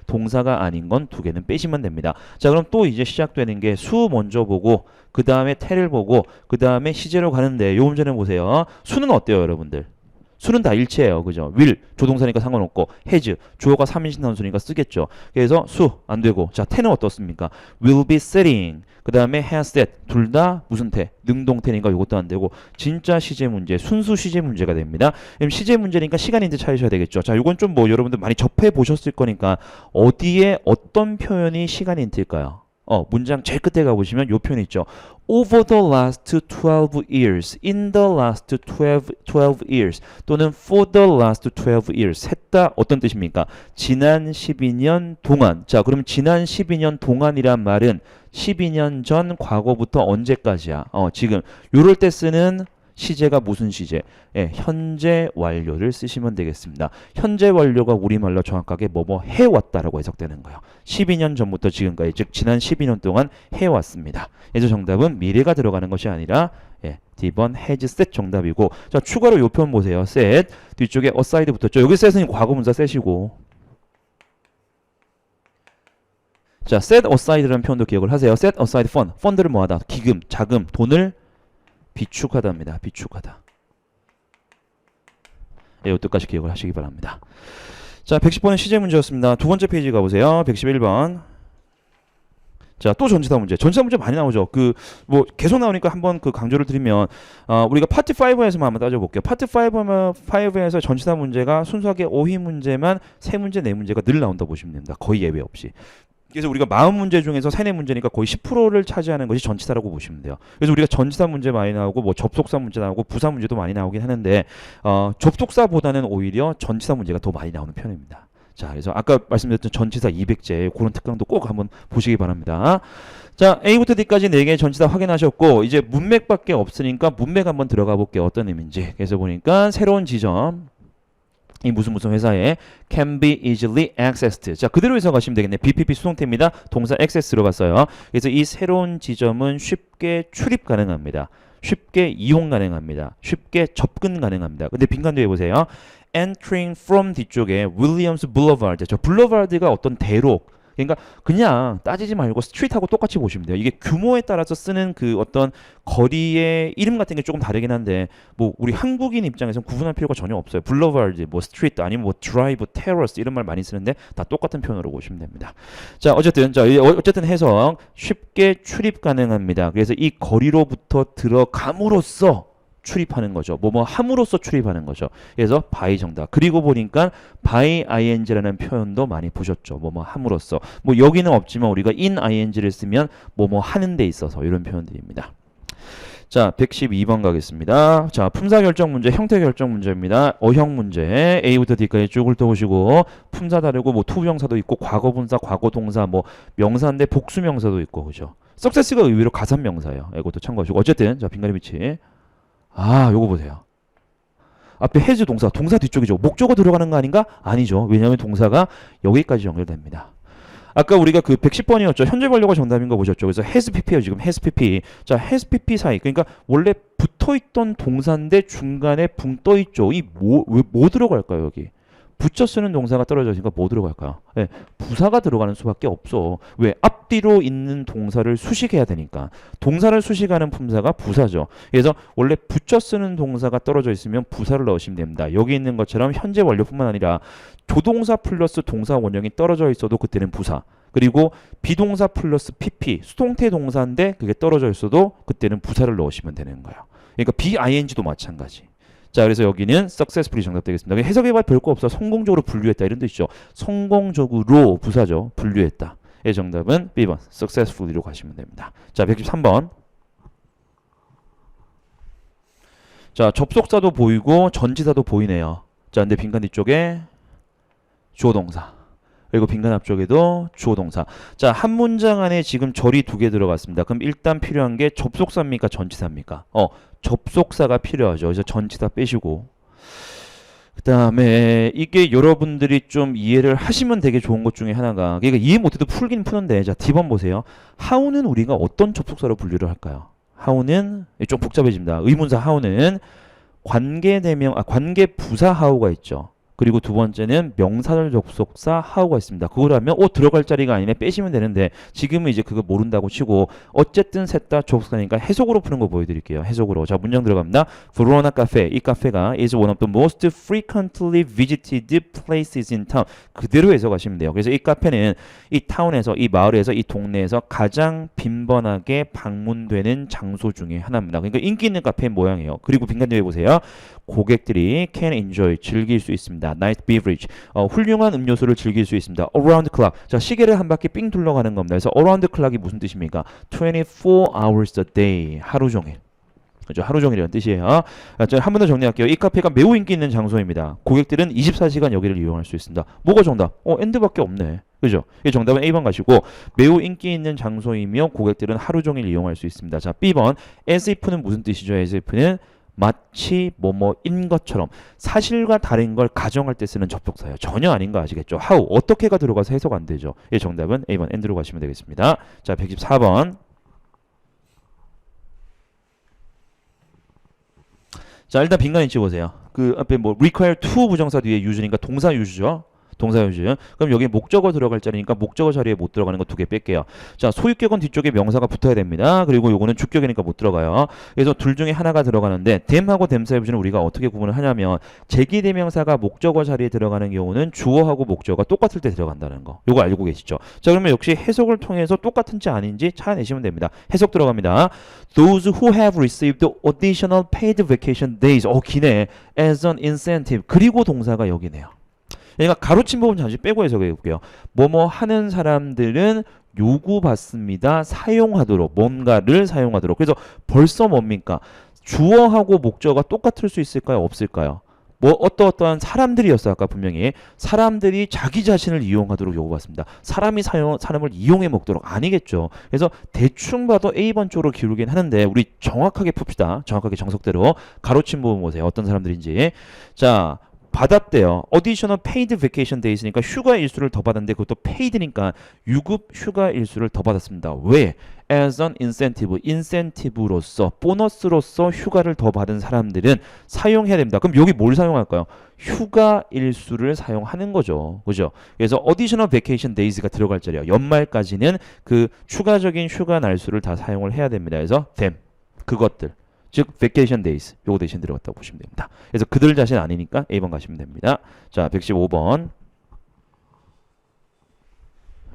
동사가 아닌 건 두 개는 빼시면 됩니다. 자, 그럼 또 이제 시작되는 게 수 먼저 보고 그 다음에 태를 보고 그 다음에 시제로 가는데 요 문제는 보세요. 수는 어때요, 여러분들? 수는 다 일치해요. 그죠? will 조동사니까 상관없고 has 주어가 3인칭 단수니까 쓰겠죠. 그래서 수 안 되고 자, 태는 어떻습니까? will be sitting 그 다음에 has sat 둘 다 무슨 태? 능동태니까 이것도 안 되고 진짜 시제 문제, 순수 시제 문제가 됩니다. 그럼 시제 문제니까 시간인지 찾으셔야 되겠죠. 자, 이건 좀 뭐 여러분들 많이 접해 보셨을 거니까 어디에 어떤 표현이 시간 힌트일까요? 문장 제일 끝에 가보시면 요 표현 있죠. Over the last 12 years, in the last 12 years 또는 for the last 12 years 셋 다 어떤 뜻입니까? 지난 12년 동안. 자, 그럼 지난 12년 동안이란 말은 12년 전 과거부터 언제까지야? 지금 요럴 때 쓰는 시제가 무슨 시제? 예, 현재 완료를 쓰시면 되겠습니다. 현재 완료가 우리말로 정확하게 뭐뭐 해왔다라고 해석되는 거예요. 12년 전부터 지금까지 즉 지난 12년 동안 해왔습니다. 그래서 정답은 미래가 들어가는 것이 아니라 D번 has set 정답이고 자, 추가로 요 표현 보세요. set 뒤쪽에 aside 붙었죠. 여기 set은 과거분사 set이고 자, set aside라는 표현도 기억을 하세요. set aside fund, fund를 뭐하다? 기금, 자금, 돈을 비축하다입니다. 비축하다. 이것도까지 기억을 하시기 바랍니다. 자, 110번은 시제 문제였습니다. 두 번째 페이지 가보세요. 111번. 자, 또 전치사 문제. 전치사 문제 많이 나오죠. 뭐 계속 나오니까 한번 강조를 드리면 우리가 파트 5에서만 한번 따져볼게요. 파트 5에서 전치사 문제가 순수하게 어휘 문제만 3문제, 4문제가 늘 나온다 보시면 됩니다. 거의 예외 없이. 그래서 우리가 40문제 중에서 3-4문제니까 거의 10%를 차지하는 것이 전치사라고 보시면 돼요. 그래서 우리가 전치사 문제 많이 나오고 뭐 접속사 문제 나오고 부사 문제도 많이 나오긴 하는데 접속사보다는 오히려 전치사 문제가 더 많이 나오는 편입니다. 자, 그래서 아까 말씀드렸던 전치사 200제 그런 특강도 꼭 한번 보시기 바랍니다. 자, A부터 D까지 4개의 전치사 확인하셨고 이제 문맥밖에 없으니까 문맥 한번 들어가 볼게요. 어떤 의미인지. 그래서 보니까 새로운 지점 이 무슨 회사에 can be easily accessed. 자, 그대로 해석하시면 되겠네. BPP 수동태입니다. 동사 access 들어갔어요. 그래서 이 새로운 지점은 쉽게 출입 가능합니다. 쉽게 이용 가능합니다. 쉽게 접근 가능합니다. 근데 빈칸 뒤에 보세요. Entering from 뒤쪽에 Williams Boulevard. 저 블러바드가 어떤 대로 그러니까 그냥 따지지 말고 스트리트하고 똑같이 보시면 돼요. 이게 규모에 따라서 쓰는 그 어떤 거리의 이름 같은 게 조금 다르긴 한데 뭐 우리 한국인 입장에서는 구분할 필요가 전혀 없어요. 블러바드, 뭐 스트리트 아니면 뭐 드라이브, 테러스 이런 말 많이 쓰는데 다 똑같은 표현으로 보시면 됩니다. 자, 어쨌든 해석 쉽게 출입 가능합니다. 그래서 이 거리로부터 들어감으로써 출입하는 거죠. 뭐뭐 함으로써 출입하는 거죠. 그래서 by 정답. 그리고 보니까 by ing라는 표현도 많이 보셨죠. 뭐뭐 함으로써. 뭐 여기는 없지만 우리가 in ing를 쓰면 뭐뭐 하는 데 있어서 이런 표현들입니다. 자, 112번 가겠습니다. 자, 품사 결정 문제, 형태 결정 문제입니다. 어형 문제. A부터 D까지 쭉 훑어보시고 품사 다르고 뭐 투부정사도 있고 과거 분사, 과거 동사, 뭐 명사인데 복수 명사도 있고 그죠. success가 의외로 가산 명사예요. 이것도 참고하시고. 어쨌든 자, 빈칸의 위치. 아, 요거 보세요. 앞에 has 동사 뒤쪽이죠. 목적어 들어가는 거 아닌가? 아니죠. 왜냐하면 동사가 여기까지 연결됩니다. 아까 우리가 그 110번이었죠. 현재 완료가 정답인 거 보셨죠. 그래서 has pp예요. 지금 has pp. 자, has pp 사이. 그러니까 원래 붙어있던 동사인데 중간에 붕 떠있죠. 이 뭐 들어갈까요, 여기? 붙여 쓰는 동사가 떨어져 있으니까 뭐 들어갈까요? 네, 부사가 들어가는 수밖에 없어. 왜? 앞뒤로 있는 동사를 수식해야 되니까. 동사를 수식하는 품사가 부사죠. 그래서 원래 붙여 쓰는 동사가 떨어져 있으면 부사를 넣으시면 됩니다. 여기 있는 것처럼 현재 완료뿐만 아니라 조동사 플러스 동사 원형이 떨어져 있어도 그때는 부사. 그리고 비동사 플러스 pp, 수동태 동사인데 그게 떨어져 있어도 그때는 부사를 넣으시면 되는 거예요. 그러니까 bing도 마찬가지. 자, 그래서 여기는 successfully 정답 되겠습니다. 해석해봐 별거 없어. 성공적으로 분류했다 이런 뜻이죠. 성공적으로 부사죠. 분류했다. 의 정답은 B번 successfully로 가시면 됩니다. 자, 113번. 자, 접속사도 보이고 전치사도 보이네요. 자, 근데 빈칸 뒤쪽에 주어 동사. 그리고 빈칸 앞쪽에도 주어 동사. 자, 한 문장 안에 지금 절이 2개 들어갔습니다. 그럼 일단 필요한 게 접속사입니까? 전치사입니까? 접속사가 필요하죠. 그래서 전치사 빼시고. 그 다음에 이게 여러분들이 좀 이해를 하시면 되게 좋은 것 중에 하나가 그러니까 이해 못해도 풀긴 푸는데 자, D번 보세요. how는 우리가 어떤 접속사로 분류를 할까요? how는 좀 복잡해집니다. 의문사 how는 관계 부사 how가 있죠. 그리고 두 번째는 명사절 접속사 how가 있습니다. 그걸 하면 들어갈 자리가 아니네 빼시면 되는데 지금은 이제 그거 모른다고 치고 어쨌든 셋 다 접속사니까 해석으로 푸는 거 보여드릴게요. 해석으로. 자, 문장 들어갑니다. Verona Cafe. 이 카페가 is one of the most frequently visited places in town. 그대로 해석하시면 돼요. 그래서 이 카페는 이 타운에서 이 마을에서 이 동네에서 가장 빈번하게 방문되는 장소 중에 하나입니다. 그러니까 인기 있는 카페의 모양이에요. 그리고 빈칸 뒤에 보세요. 고객들이 can enjoy 즐길 수 있습니다. nice beverage 훌륭한 음료수를 즐길 수 있습니다. around the clock 자, 시계를 한 바퀴 삥 둘러가는 겁니다. 그래서 around the clock이 무슨 뜻입니까? 24 hours a day 하루 종일. 그죠? 하루 종일이라는 뜻이에요. 한 번 더 정리할게요. 이 카페가 매우 인기 있는 장소입니다. 고객들은 24시간 여기를 이용할 수 있습니다. 뭐가 정답? and밖에 없네. 그죠? 이 정답은 A번 가시고 매우 인기 있는 장소이며 고객들은 하루 종일 이용할 수 있습니다. 자, B번 as if는 무슨 뜻이죠? as if는 마치 뭐뭐인 것처럼 사실과 다른 걸 가정할 때 쓰는 접속사예요. 전혀 아닌 거 아시겠죠? how 어떻게가 들어가서 해석 안 되죠. 이 정답은 A번 and로 가시면 되겠습니다. 자, 114번. 자, 일단 빈칸 있지 보세요. 그 앞에 뭐 require to 부정사 뒤에 use니까 동사 use죠. 동사 유즈. 그럼 여기 목적어 들어갈 자리니까 목적어 자리에 못 들어가는 거 2개 뺄게요. 자, 소유격은 뒤쪽에 명사가 붙어야 됩니다. 그리고 요거는 주격이니까 못 들어가요. 그래서 둘 중에 하나가 들어가는데 them하고 them사의 부지는 우리가 어떻게 구분을 하냐면 제기대명사가 목적어 자리에 들어가는 경우는 주어하고 목적어가 똑같을 때 들어간다는 거. 요거 알고 계시죠? 자, 그러면 역시 해석을 통해서 똑같은지 아닌지 찾아내시면 됩니다. 해석 들어갑니다. Those who have received additional paid vacation days. 기네. As an incentive. 그리고 동사가 여기네요. 그러니까 가로친 부분 잠시 빼고 해석해 볼게요. 뭐뭐 하는 사람들은 요구받습니다. 사용하도록 뭔가를 사용하도록. 그래서 벌써 뭡니까? 주어하고 목적어가 똑같을 수 있을까요? 없을까요? 뭐 어떠한 사람들이었어요. 아까 분명히 사람들이 자기 자신을 이용하도록 요구받습니다. 사람을 이용해 먹도록 아니겠죠. 그래서 대충 봐도 A번 쪽으로 기울긴 하는데 우리 정확하게 풉시다. 정확하게 정석대로 가로친 부분 보세요. 어떤 사람들인지. 자, 받았대요. Additional paid vacation days니까 휴가 일수를 더 받았는데 그것도 paid니까 유급 휴가 일수를 더 받았습니다. 왜? as an incentive, 인센티브로서, 보너스로서 휴가를 더 받은 사람들은 사용해야 됩니다. 그럼 여기 뭘 사용할까요? 휴가 일수를 사용하는 거죠. 그죠? 그래서 additional vacation days가 들어갈 자리야. 연말까지는 그 추가적인 휴가 날수를 다 사용을 해야 됩니다. 그래서 them, 그것들. 즉 vacation days 요거 대신 들어갔다고 보시면 됩니다. 그래서 그들 자신 아니니까 A번 가시면 됩니다. 자, 115번.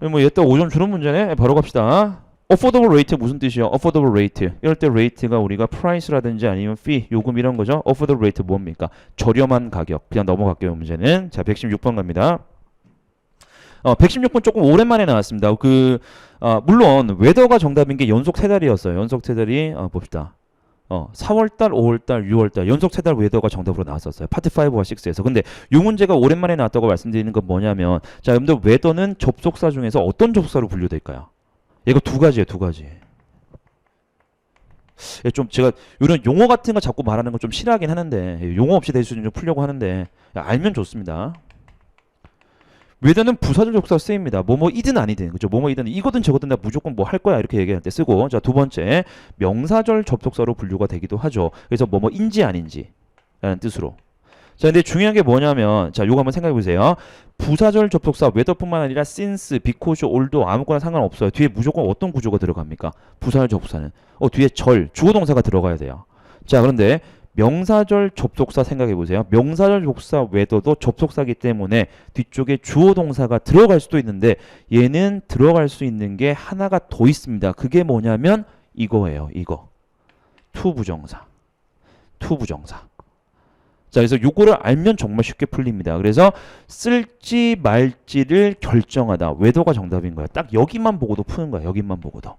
뭐 얘 또 5점 주는 문제네. 바로 갑시다. affordable rate 무슨 뜻이요? affordable rate. 이럴 때 rate가 우리가 price라든지 아니면 fee, 요금 이런 거죠. affordable rate 뭡니까? 저렴한 가격. 그냥 넘어갈게요, 문제는. 자, 116번 갑니다. 116번 조금 오랜만에 나왔습니다. 물론 웨더가 정답인 게 연속 3달이었어요. 연속 3달이 봅시다. 4월달, 5월달, 6월달 연속 3달 웨더가 정답으로 나왔었어요. 파트 5와 6에서. 근데 이 문제가 오랜만에 나왔다고 말씀드리는 건 뭐냐면, 자, 여러분들 웨더는 접속사 중에서 어떤 접속사로 분류될까요? 이거 두 가지예요, 두 가지. 좀 제가 이런 용어 같은 거 자꾸 말하는 거 좀 싫어하긴 하는데, 용어 없이 대수 좀 풀려고 하는데 알면 좋습니다. 웨더는 부사절 접속사 쓰입니다. 뭐뭐이든 아니든, 그죠? 뭐뭐이든 이거든 저거든 나 무조건 뭐 할 거야 이렇게 얘기할 때 쓰고. 자, 두 번째 명사절 접속사로 분류가 되기도 하죠. 그래서 뭐뭐인지 아닌지 라는 뜻으로. 자, 근데 중요한 게 뭐냐면, 자, 요거 한번 생각해 보세요. 부사절 접속사 웨더뿐만 아니라 since, because, although 아무거나 상관없어요. 뒤에 무조건 어떤 구조가 들어갑니까? 부사절 접속사는 뒤에 절, 주어 동사가 들어가야 돼요. 자, 그런데 명사절 접속사 생각해 보세요. 명사절 접속사 웨더도 접속사기 때문에 뒤쪽에 주어 동사가 들어갈 수도 있는데 얘는 들어갈 수 있는 게 하나가 더 있습니다. 그게 뭐냐면 이거예요. 이거. to 부정사. to 부정사. 자, 그래서 요거를 알면 정말 쉽게 풀립니다. 그래서 쓸지 말지를 결정하다. 웨더가 정답인 거예요. 딱 여기만 보고도 푸는 거야. 여기만 보고도.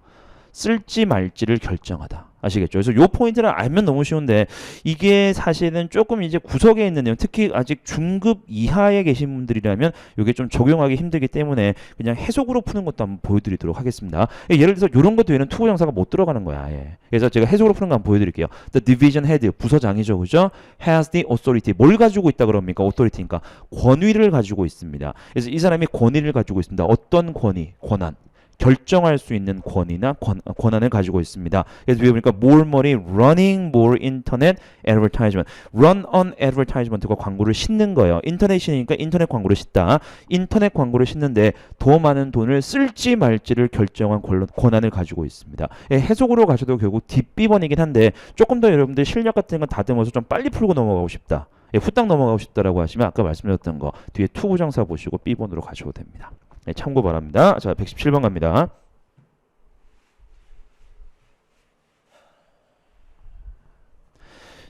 쓸지 말지를 결정하다. 아시겠죠? 그래서 요 포인트를 알면 너무 쉬운데 이게 사실은 조금 이제 구석에 있는 내용, 특히 아직 중급 이하에 계신 분들이라면 이게 좀 적용하기 힘들기 때문에 그냥 해석으로 푸는 것도 한번 보여드리도록 하겠습니다. 예를 들어서 이런 것 외에는 투부 정사가 못 들어가는 거야. 예. 그래서 제가 해석으로 푸는 거 한번 보여드릴게요. The division head, 부서장이죠, 그죠? Has the authority. 뭘 가지고 있다 그럽니까? authority니까 권위를 가지고 있습니다. 그래서 이 사람이 권위를 가지고 있습니다. 어떤 권위? 권한. 결정할 수 있는 권위나 권한을 가지고 있습니다. 그래서 위에 보니까 more money running more internet advertisement. run on advertisement가 광고를 싣는 거예요. 인터넷이니까 인터넷 광고를 싣다. 인터넷 광고를 싣는데 더 많은 돈을 쓸지 말지를 결정한 권한을 가지고 있습니다. 예, 해석으로 가셔도 결국 뒷비번이긴 한데 조금 더 여러분들 실력 같은 거 다듬어서 좀 빨리 풀고 넘어가고 싶다. 예, 후딱 넘어가고 싶다라고 하시면 아까 말씀드렸던 거 뒤에 투부정사 보시고 B번으로 가셔도 됩니다. 네, 참고 바랍니다. 자, 117번 갑니다.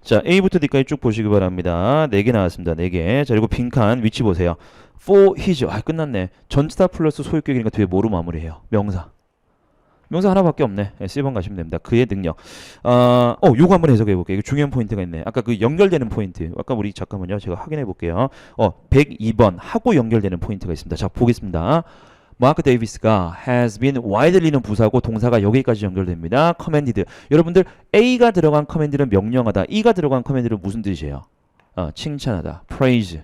자, A부터 D까지 쭉 보시기 바랍니다. 4개 나왔습니다. 4개. 자, 그리고 빈칸 위치 보세요. for his. 끝났네. 전치사 플러스 소유격이니까 뒤에 뭐로 마무리해요? 명사. 명사 하나밖에 없네. 네, C번 가시면 됩니다. 그의 능력. 요거 한번 해석해 볼게요. 이거 중요한 포인트가 있네. 아까 그 연결되는 포인트. 아까 우리 잠깐만요. 제가 확인해 볼게요. 102번 하고 연결되는 포인트가 있습니다. 자, 보겠습니다. 마크 데이비스가 has been widely는 부사고 동사가 여기까지 연결됩니다. commanded. 여러분들 A가 들어간 command는 명령하다. E가 들어간 command는 무슨 뜻이에요? 칭찬하다. praise.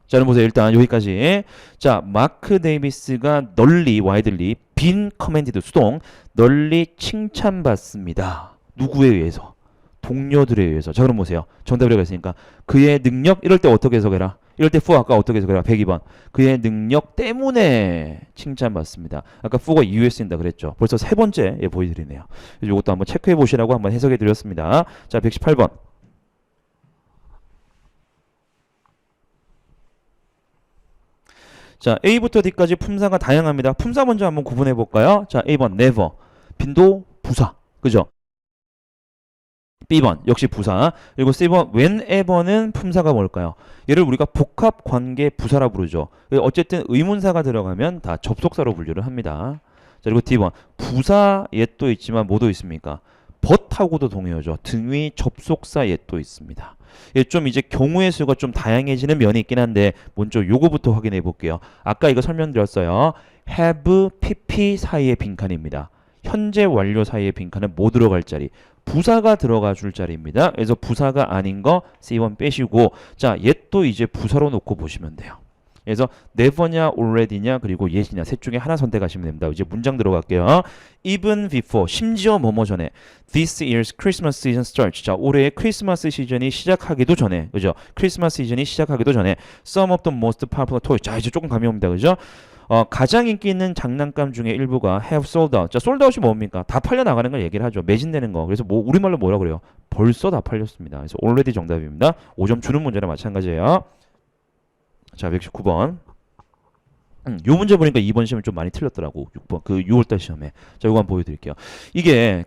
자, 그럼 보세요. 일단 여기까지. 자, 마크 데이비스가 널리, 와이들리, 빈 커맨디드 수동, 널리 칭찬받습니다. 누구에 의해서? 동료들에 의해서. 자, 그럼 보세요. 정답이라고 했으니까 그의 능력, 이럴 때 어떻게 해석해라? 이럴 때 for 아까 어떻게 해석해라? 102번. 그의 능력 때문에 칭찬받습니다. 아까 for가 이유에 쓰인다 그랬죠. 벌써 세 번째 보여드리네요. 이것도 한번 체크해 보시라고 한번 해석해 드렸습니다. 자, 118번. 자, A부터 D까지 품사가 다양합니다. 품사 먼저 한번 구분해 볼까요? 자, A번 never. 빈도 부사. 그죠? B번 역시 부사. 그리고 C번 whenever는 품사가 뭘까요? 얘를 우리가 복합 관계 부사라 부르죠. 어쨌든 의문사가 들어가면 다 접속사로 분류를 합니다. 자, 그리고 D번 부사 옛도 있지만 뭐도 있습니까? but하고도 동의어죠. 등위 접속사 옛도 있습니다. 예, 좀 이제 경우의 수가 좀 다양해지는 면이 있긴 한데 먼저 요거부터 확인해 볼게요. 아까 이거 설명드렸어요. have, pp 사이의 빈칸입니다. 현재 완료 사이의 빈칸은 뭐 들어갈 자리? 부사가 들어가 줄 자리입니다. 그래서 부사가 아닌 거 C1 빼시고 자, 옛도 이제 부사로 놓고 보시면 돼요. 그래서 never냐 already냐 그리고 yet이냐 셋 중에 하나 선택하시면 됩니다. 이제 문장 들어갈게요. even before 심지어 뭐뭐 전에 this year's Christmas season starts. 자, 올해의 크리스마스 시즌이 시작하기도 전에 그죠? 크리스마스 시즌이 시작하기도 전에 some of the most popular toys. 자, 이제 조금 감이 옵니다. 그죠? 가장 인기 있는 장난감 중에 일부가 have sold out. 자, sold out이 뭡니까? 다 팔려 나가는 걸 얘기를 하죠. 매진되는 거. 그래서 뭐 우리말로 뭐라 그래요? 벌써 다 팔렸습니다. 그래서 already 정답입니다. 5점 주는 문제랑 마찬가지예요. 자, 119번. 요 문제 보니까 이번 시험에 좀 많이 틀렸더라고. 6번 그 6월달 시험에. 자, 요거 한번 보여드릴게요. 이게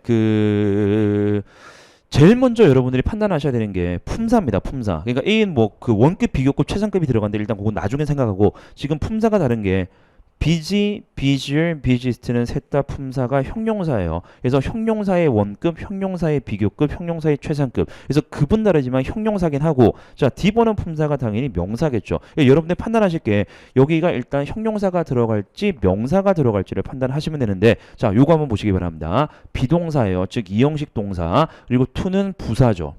제일 먼저 여러분들이 판단하셔야 되는 게 품사입니다. 품사. 그러니까 A는 뭐 그 원급, 비교급, 최상급이 들어간데 일단 그건 나중에 생각하고 지금 품사가 다른 게 비지, 비주얼, 비지스트는 셋 다 품사가 형용사예요. 그래서 형용사의 원급, 형용사의 비교급, 형용사의 최상급. 그래서 급은 다르지만 형용사긴 하고 자, D번은 품사가 당연히 명사겠죠. 그러니까 여러분들 판단하실 게 여기가 일단 형용사가 들어갈지 명사가 들어갈지를 판단하시면 되는데 자, 요거 한번 보시기 바랍니다. 비동사예요. 즉 이형식 동사 그리고 to는 부사죠.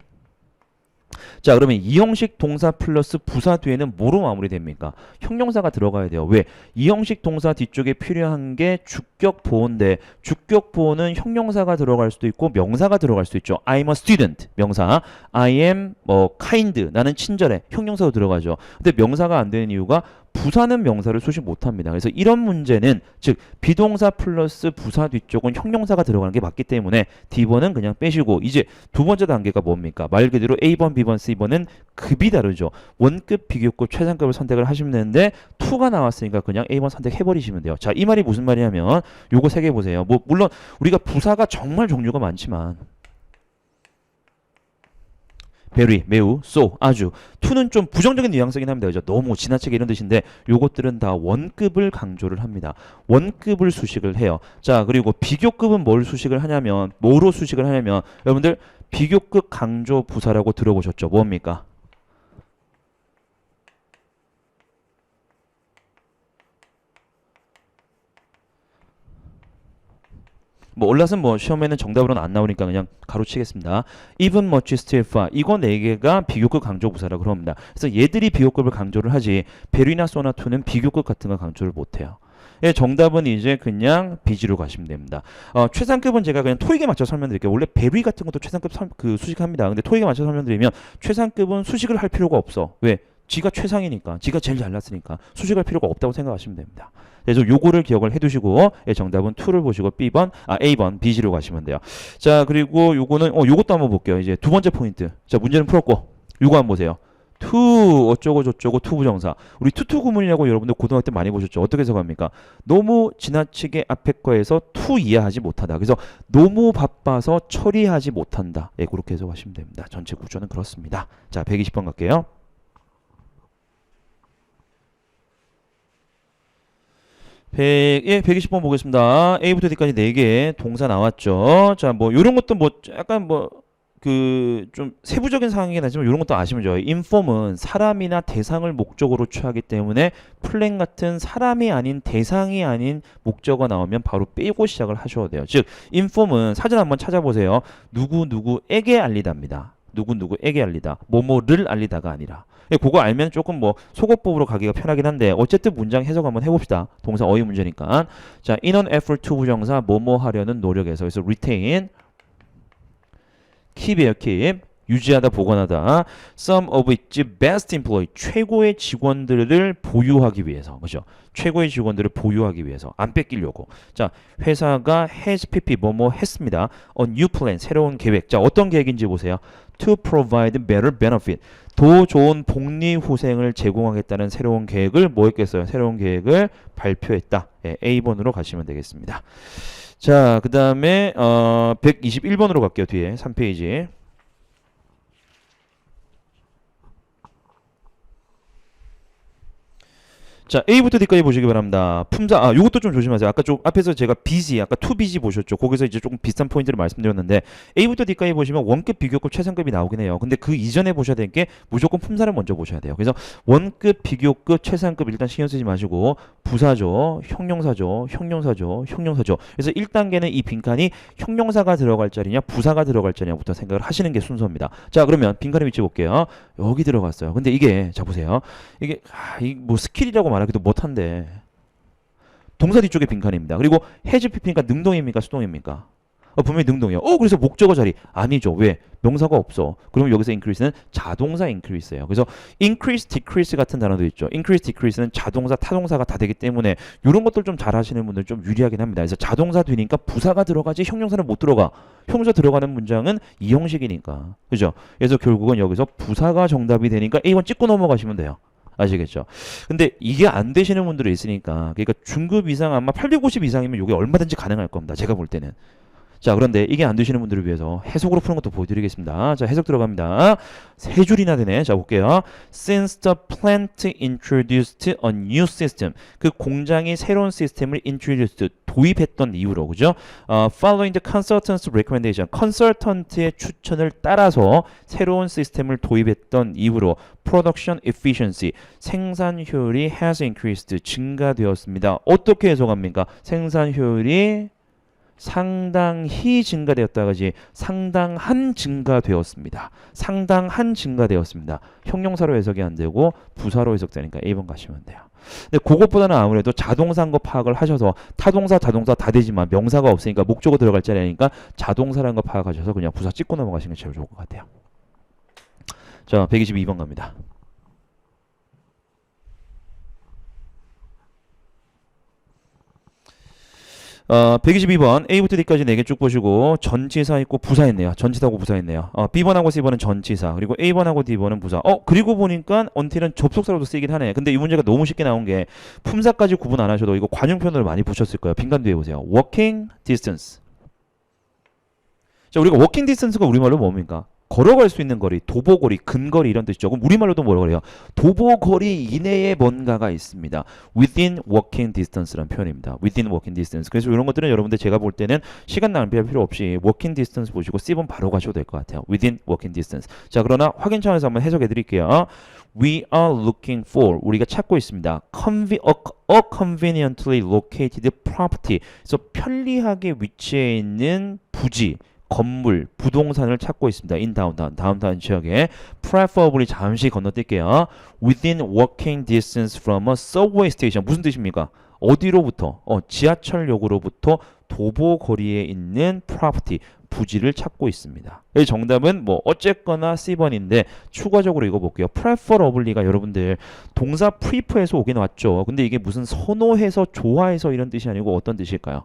자, 그러면 이형식 동사 플러스 부사 뒤에는 뭐로 마무리됩니까? 형용사가 들어가야 돼요. 왜? 이형식 동사 뒤쪽에 필요한 게 주격 보호인데 주격 보호는 형용사가 들어갈 수도 있고 명사가 들어갈 수도 있죠. I'm a student 명사, I am kind 나는 친절해 형용사도 들어가죠. 근데 명사가 안 되는 이유가 부사는 명사를 수식 못합니다. 그래서 이런 문제는 즉 비동사 플러스 부사 뒤쪽은 형용사가 들어가는 게 맞기 때문에 D번은 그냥 빼시고 이제 두 번째 단계가 뭡니까? 말 그대로 A번, B번, C번은 급이 다르죠. 원급, 비교급, 최상급을 선택을 하시면 되는데 2가 나왔으니까 그냥 A번 선택해버리시면 돼요. 자, 이 말이 무슨 말이냐면 요거 세 개 보세요. 뭐 물론 우리가 부사가 정말 종류가 많지만 very, 매우, so, 아주. to는 좀 부정적인 뉘앙스긴 합니다. 그죠? 너무 지나치게 이런 뜻인데 요것들은 다 원급을 강조를 합니다. 원급을 수식을 해요. 자, 그리고 비교급은 뭘 수식을 하냐면 뭐로 수식을 하냐면 여러분들 비교급 강조 부사라고 들어보셨죠? 뭡니까? 뭐 올라서 뭐 시험에는 정답으로는 안 나오니까 그냥 가로치겠습니다. even, much, still, far 이거 네 개가 비교급 강조 부사라고 그럽니다. 그래서 얘들이 비교급을 강조를 하지 very나 so나 to는 비교급 같은 거 강조를 못해요. 예, 정답은 이제 그냥 B지로 가시면 됩니다. 최상급은 제가 그냥 토익에 맞춰 설명드릴게요. 원래 very 같은 것도 최상급 수식합니다. 근데 토익에 맞춰 설명드리면 최상급은 수식을 할 필요가 없어. 왜? 지가 최상이니까, 지가 제일 잘났으니까 수식할 필요가 없다고 생각하시면 됩니다. 그래서 요거를 기억을 해두시고 예, 정답은 2를 보시고 A번, B지로 가시면 돼요. 자, 그리고 요거는 요것도 한번 볼게요. 이제 두 번째 포인트. 자, 문제는 풀었고 요거 한번 보세요. to 어쩌고 저쩌고 to 부정사. 우리 투투 구문이라고 여러분들 고등학교 때 많이 보셨죠? 어떻게 해석합니까? 너무 지나치게 앞에 거에서 to 이해하지 못하다. 그래서 너무 바빠서 처리하지 못한다. 예, 그렇게 해석하시면 됩니다. 전체 구조는 그렇습니다. 자, 120번 갈게요. 120번 보겠습니다. A부터 D까지 4개 동사 나왔죠. 자, 뭐 요런 것도 뭐 약간 뭐 좀 세부적인 상황이긴 하지만 이런 것도 아시면 좋아요. inform은 사람이나 대상을 목적으로 취하기 때문에 플랜 같은 사람이 아닌 대상이 아닌 목적어 나오면 바로 빼고 시작을 하셔야 돼요. 즉 inform은 사전 한번 찾아보세요. 누구누구에게 알리다입니다. 누구누구에게 알리다. 뭐뭐를 알리다가 아니라. 그거 알면 조금 뭐 속어법으로 가기가 편하긴 한데 어쨌든 문장 해석 한번 해봅시다. 동사 어휘 문제니까. 자, in an effort to 부정사 뭐뭐 하려는 노력에서 그래서 retain keep이에요. keep 유지하다 보관하다 some of its best employee 최고의 직원들을 보유하기 위해서 그죠? 최고의 직원들을 보유하기 위해서 안 뺏기려고 자 회사가 has pp 뭐뭐 했습니다. a new plan 새로운 계획 자 어떤 계획인지 보세요. to provide better benefit 더 좋은 복리후생을 제공하겠다는 새로운 계획을 뭐 했겠어요? 새로운 계획을 발표했다. 예, A번으로 가시면 되겠습니다. 자, 그 다음에 121번으로 갈게요. 뒤에 3페이지. 자, A부터 D까지 보시기 바랍니다. 품사, 요것도 좀 조심하세요. 아까 좀 앞에서 제가 BG, 아까 2BG 보셨죠? 거기서 이제 조금 비슷한 포인트를 말씀드렸는데 A부터 D까지 보시면 원급, 비교급, 최상급이 나오긴 해요. 근데 그 이전에 보셔야 될 게 무조건 품사를 먼저 보셔야 돼요. 그래서 원급, 비교급, 최상급 일단 신경 쓰지 마시고 부사죠, 형용사죠, 형용사죠, 형용사죠. 그래서 1단계는 이 빈칸이 형용사가 들어갈 자리냐, 부사가 들어갈 자리냐부터 생각을 하시는 게 순서입니다. 자, 그러면 빈칸의 위치 볼게요. 여기 들어갔어요. 근데 이게 자 보세요. 이게 뭐 스킬이라고 말하기도 못한데 동사 뒤쪽에 빈칸입니다. 그리고 has pp니까 능동입니까 수동입니까? 분명히 능동이요. 그래서 목적어 자리 아니죠. 왜? 명사가 없어. 그러면 여기서 increase는 자동사 increase예요. 그래서 increase, decrease 같은 단어도 있죠. increase, decrease는 자동사, 타동사가 다 되기 때문에 이런 것들 좀 잘하시는 분들 좀 유리하긴 합니다. 그래서 자동사 되니까 부사가 들어가지 형용사는 못 들어가. 형용사 들어가는 문장은 이 형식이니까. 그죠? 그래서 결국은 여기서 부사가 정답이 되니까 A1 찍고 넘어가시면 돼요. 아시겠죠? 근데 이게 안 되시는 분들이 있으니까 그러니까 중급 이상 아마 850 이상이면 이게 얼마든지 가능할 겁니다. 제가 볼 때는. 자, 그런데 이게 안 되시는 분들을 위해서 해석으로 푸는 것도 보여드리겠습니다. 자, 해석 들어갑니다. 세 줄이나 되네. 자, 볼게요. Since the plant introduced a new system. 그 공장이 새로운 시스템을 introduced, 도입했던 이유로, 그죠? Following the consultant's recommendation. 컨설턴트의 추천을 따라서 새로운 시스템을 도입했던 이유로 production efficiency. 생산 효율이 has increased. 증가되었습니다. 어떻게 해석합니까? 생산 효율이 상당히 증가되었다가지 상당한 증가되었습니다. 상당한 증가되었습니다. 형용사로 해석이 안 되고 부사로 해석되니까 A번 가시면 돼요. 근데 그것보다는 아무래도 자동사인 거 파악을 하셔서 타동사, 자동사 다 되지만 명사가 없으니까 목적어 들어갈 자리니까 자동사라는 거 파악하셔서 그냥 부사 찍고 넘어가시는 게 제일 좋을 것 같아요. 자, 122번 갑니다. 122번 A부터 D까지 4개 쭉 보시고 전치사 있고 부사 있네요. 전치사하고 부사 있네요. B번하고 C번은 전치사, 그리고 A번하고 D번은 부사. 그리고 보니까 until은 접속사로도 쓰이긴 하네. 근데 이 문제가 너무 쉽게 나온 게 품사까지 구분 안 하셔도 이거 관용편으로 많이 보셨을 거예요. 빈칸 뒤에 보세요. walking distance. 자, 우리가 walking distance가 우리말로 뭡니까? 걸어갈 수 있는 거리, 도보거리, 근거리 이런 뜻이죠. 그럼 우리말로도 뭐라고 그래요? 도보거리 이내에 뭔가가 있습니다. within walking distance라는 표현입니다. within walking distance. 그래서 이런 것들은 여러분들 제가 볼 때는 시간 낭비할 필요 없이 walking distance 보시고 C번 바로 가셔도 될 것 같아요. within walking distance. 자, 그러나 확인 차원에서 한번 해석해 드릴게요. We are looking for, 우리가 찾고 있습니다. A conveniently located property. 그래서 편리하게 위치해 있는 부지, 건물, 부동산을 찾고 있습니다. in downtown, 다운타운 지역에. preferably 잠시 건너뛸게요. within walking distance from a subway station. 무슨 뜻입니까? 어디로부터? 지하철역으로부터 도보거리에 있는 property, 부지를 찾고 있습니다. 정답은 뭐 어쨌거나 C번인데 추가적으로 이거 볼게요. preferably가 여러분들 동사 prefer에서 오긴 왔죠. 근데 이게 무슨 선호해서 좋아해서 이런 뜻이 아니고 어떤 뜻일까요?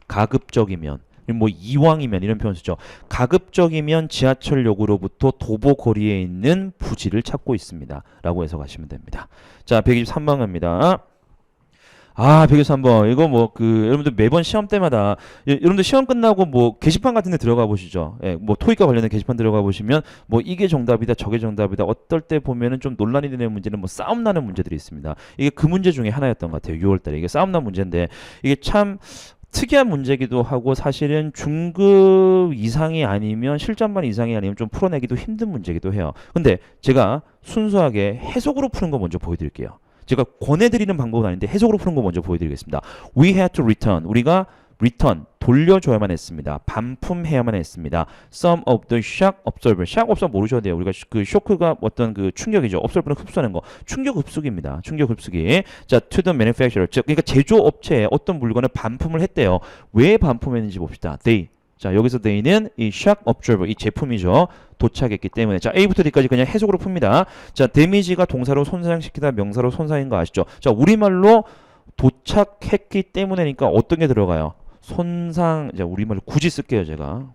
가급적이면, 뭐 이왕이면 이런 표현 쓰죠. 가급적이면 지하철역으로부터 도보거리에 있는 부지를 찾고 있습니다. 라고 해서 가시면 됩니다. 자, 123번 갑니다. 123번. 이거 뭐 여러분들 매번 시험 때마다 여러분들 시험 끝나고 뭐 게시판 같은 데 들어가 보시죠. 예, 뭐 토익과 관련된 게시판 들어가 보시면 뭐 이게 정답이다, 저게 정답이다. 어떨 때 보면은 좀 논란이 되는 문제는 뭐 싸움 나는 문제들이 있습니다. 이게 그 문제 중에 하나였던 것 같아요. 6월 달에. 이게 싸움 난 문제인데 이게 참 특이한 문제기도 하고 사실은 중급 이상이 아니면 실전반 이상이 아니면 좀 풀어내기도 힘든 문제기도 해요. 근데 제가 순수하게 해석으로 푸는 거 먼저 보여드릴게요. 제가 권해드리는 방법은 아닌데 해석으로 푸는 거 먼저 보여드리겠습니다. We had to return. 우리가 return, 돌려줘야만 했습니다. 반품해야만 했습니다. Some of the shock absorber. shock absorber 모르셔야 돼요. 우리가 그 쇼크가 어떤 그 충격이죠. absorber는 흡수하는 거. 충격 흡수기입니다. 충격 흡수기. 자, to the manufacturer. 그러니까 제조업체에 어떤 물건을 반품을 했대요. 왜 반품했는지 봅시다. They. 자, 여기서 they는 이 shock absorber, 이 제품이죠. 도착했기 때문에. 자, A부터 D까지 그냥 해석으로 풉니다. 자, damage가 동사로 손상시키다, 명사로 손상인 거 아시죠? 자, 우리말로 도착했기 때문에니까 어떤 게 들어가요? 손상, 자, 우리말로 굳이 쓸게요, 제가.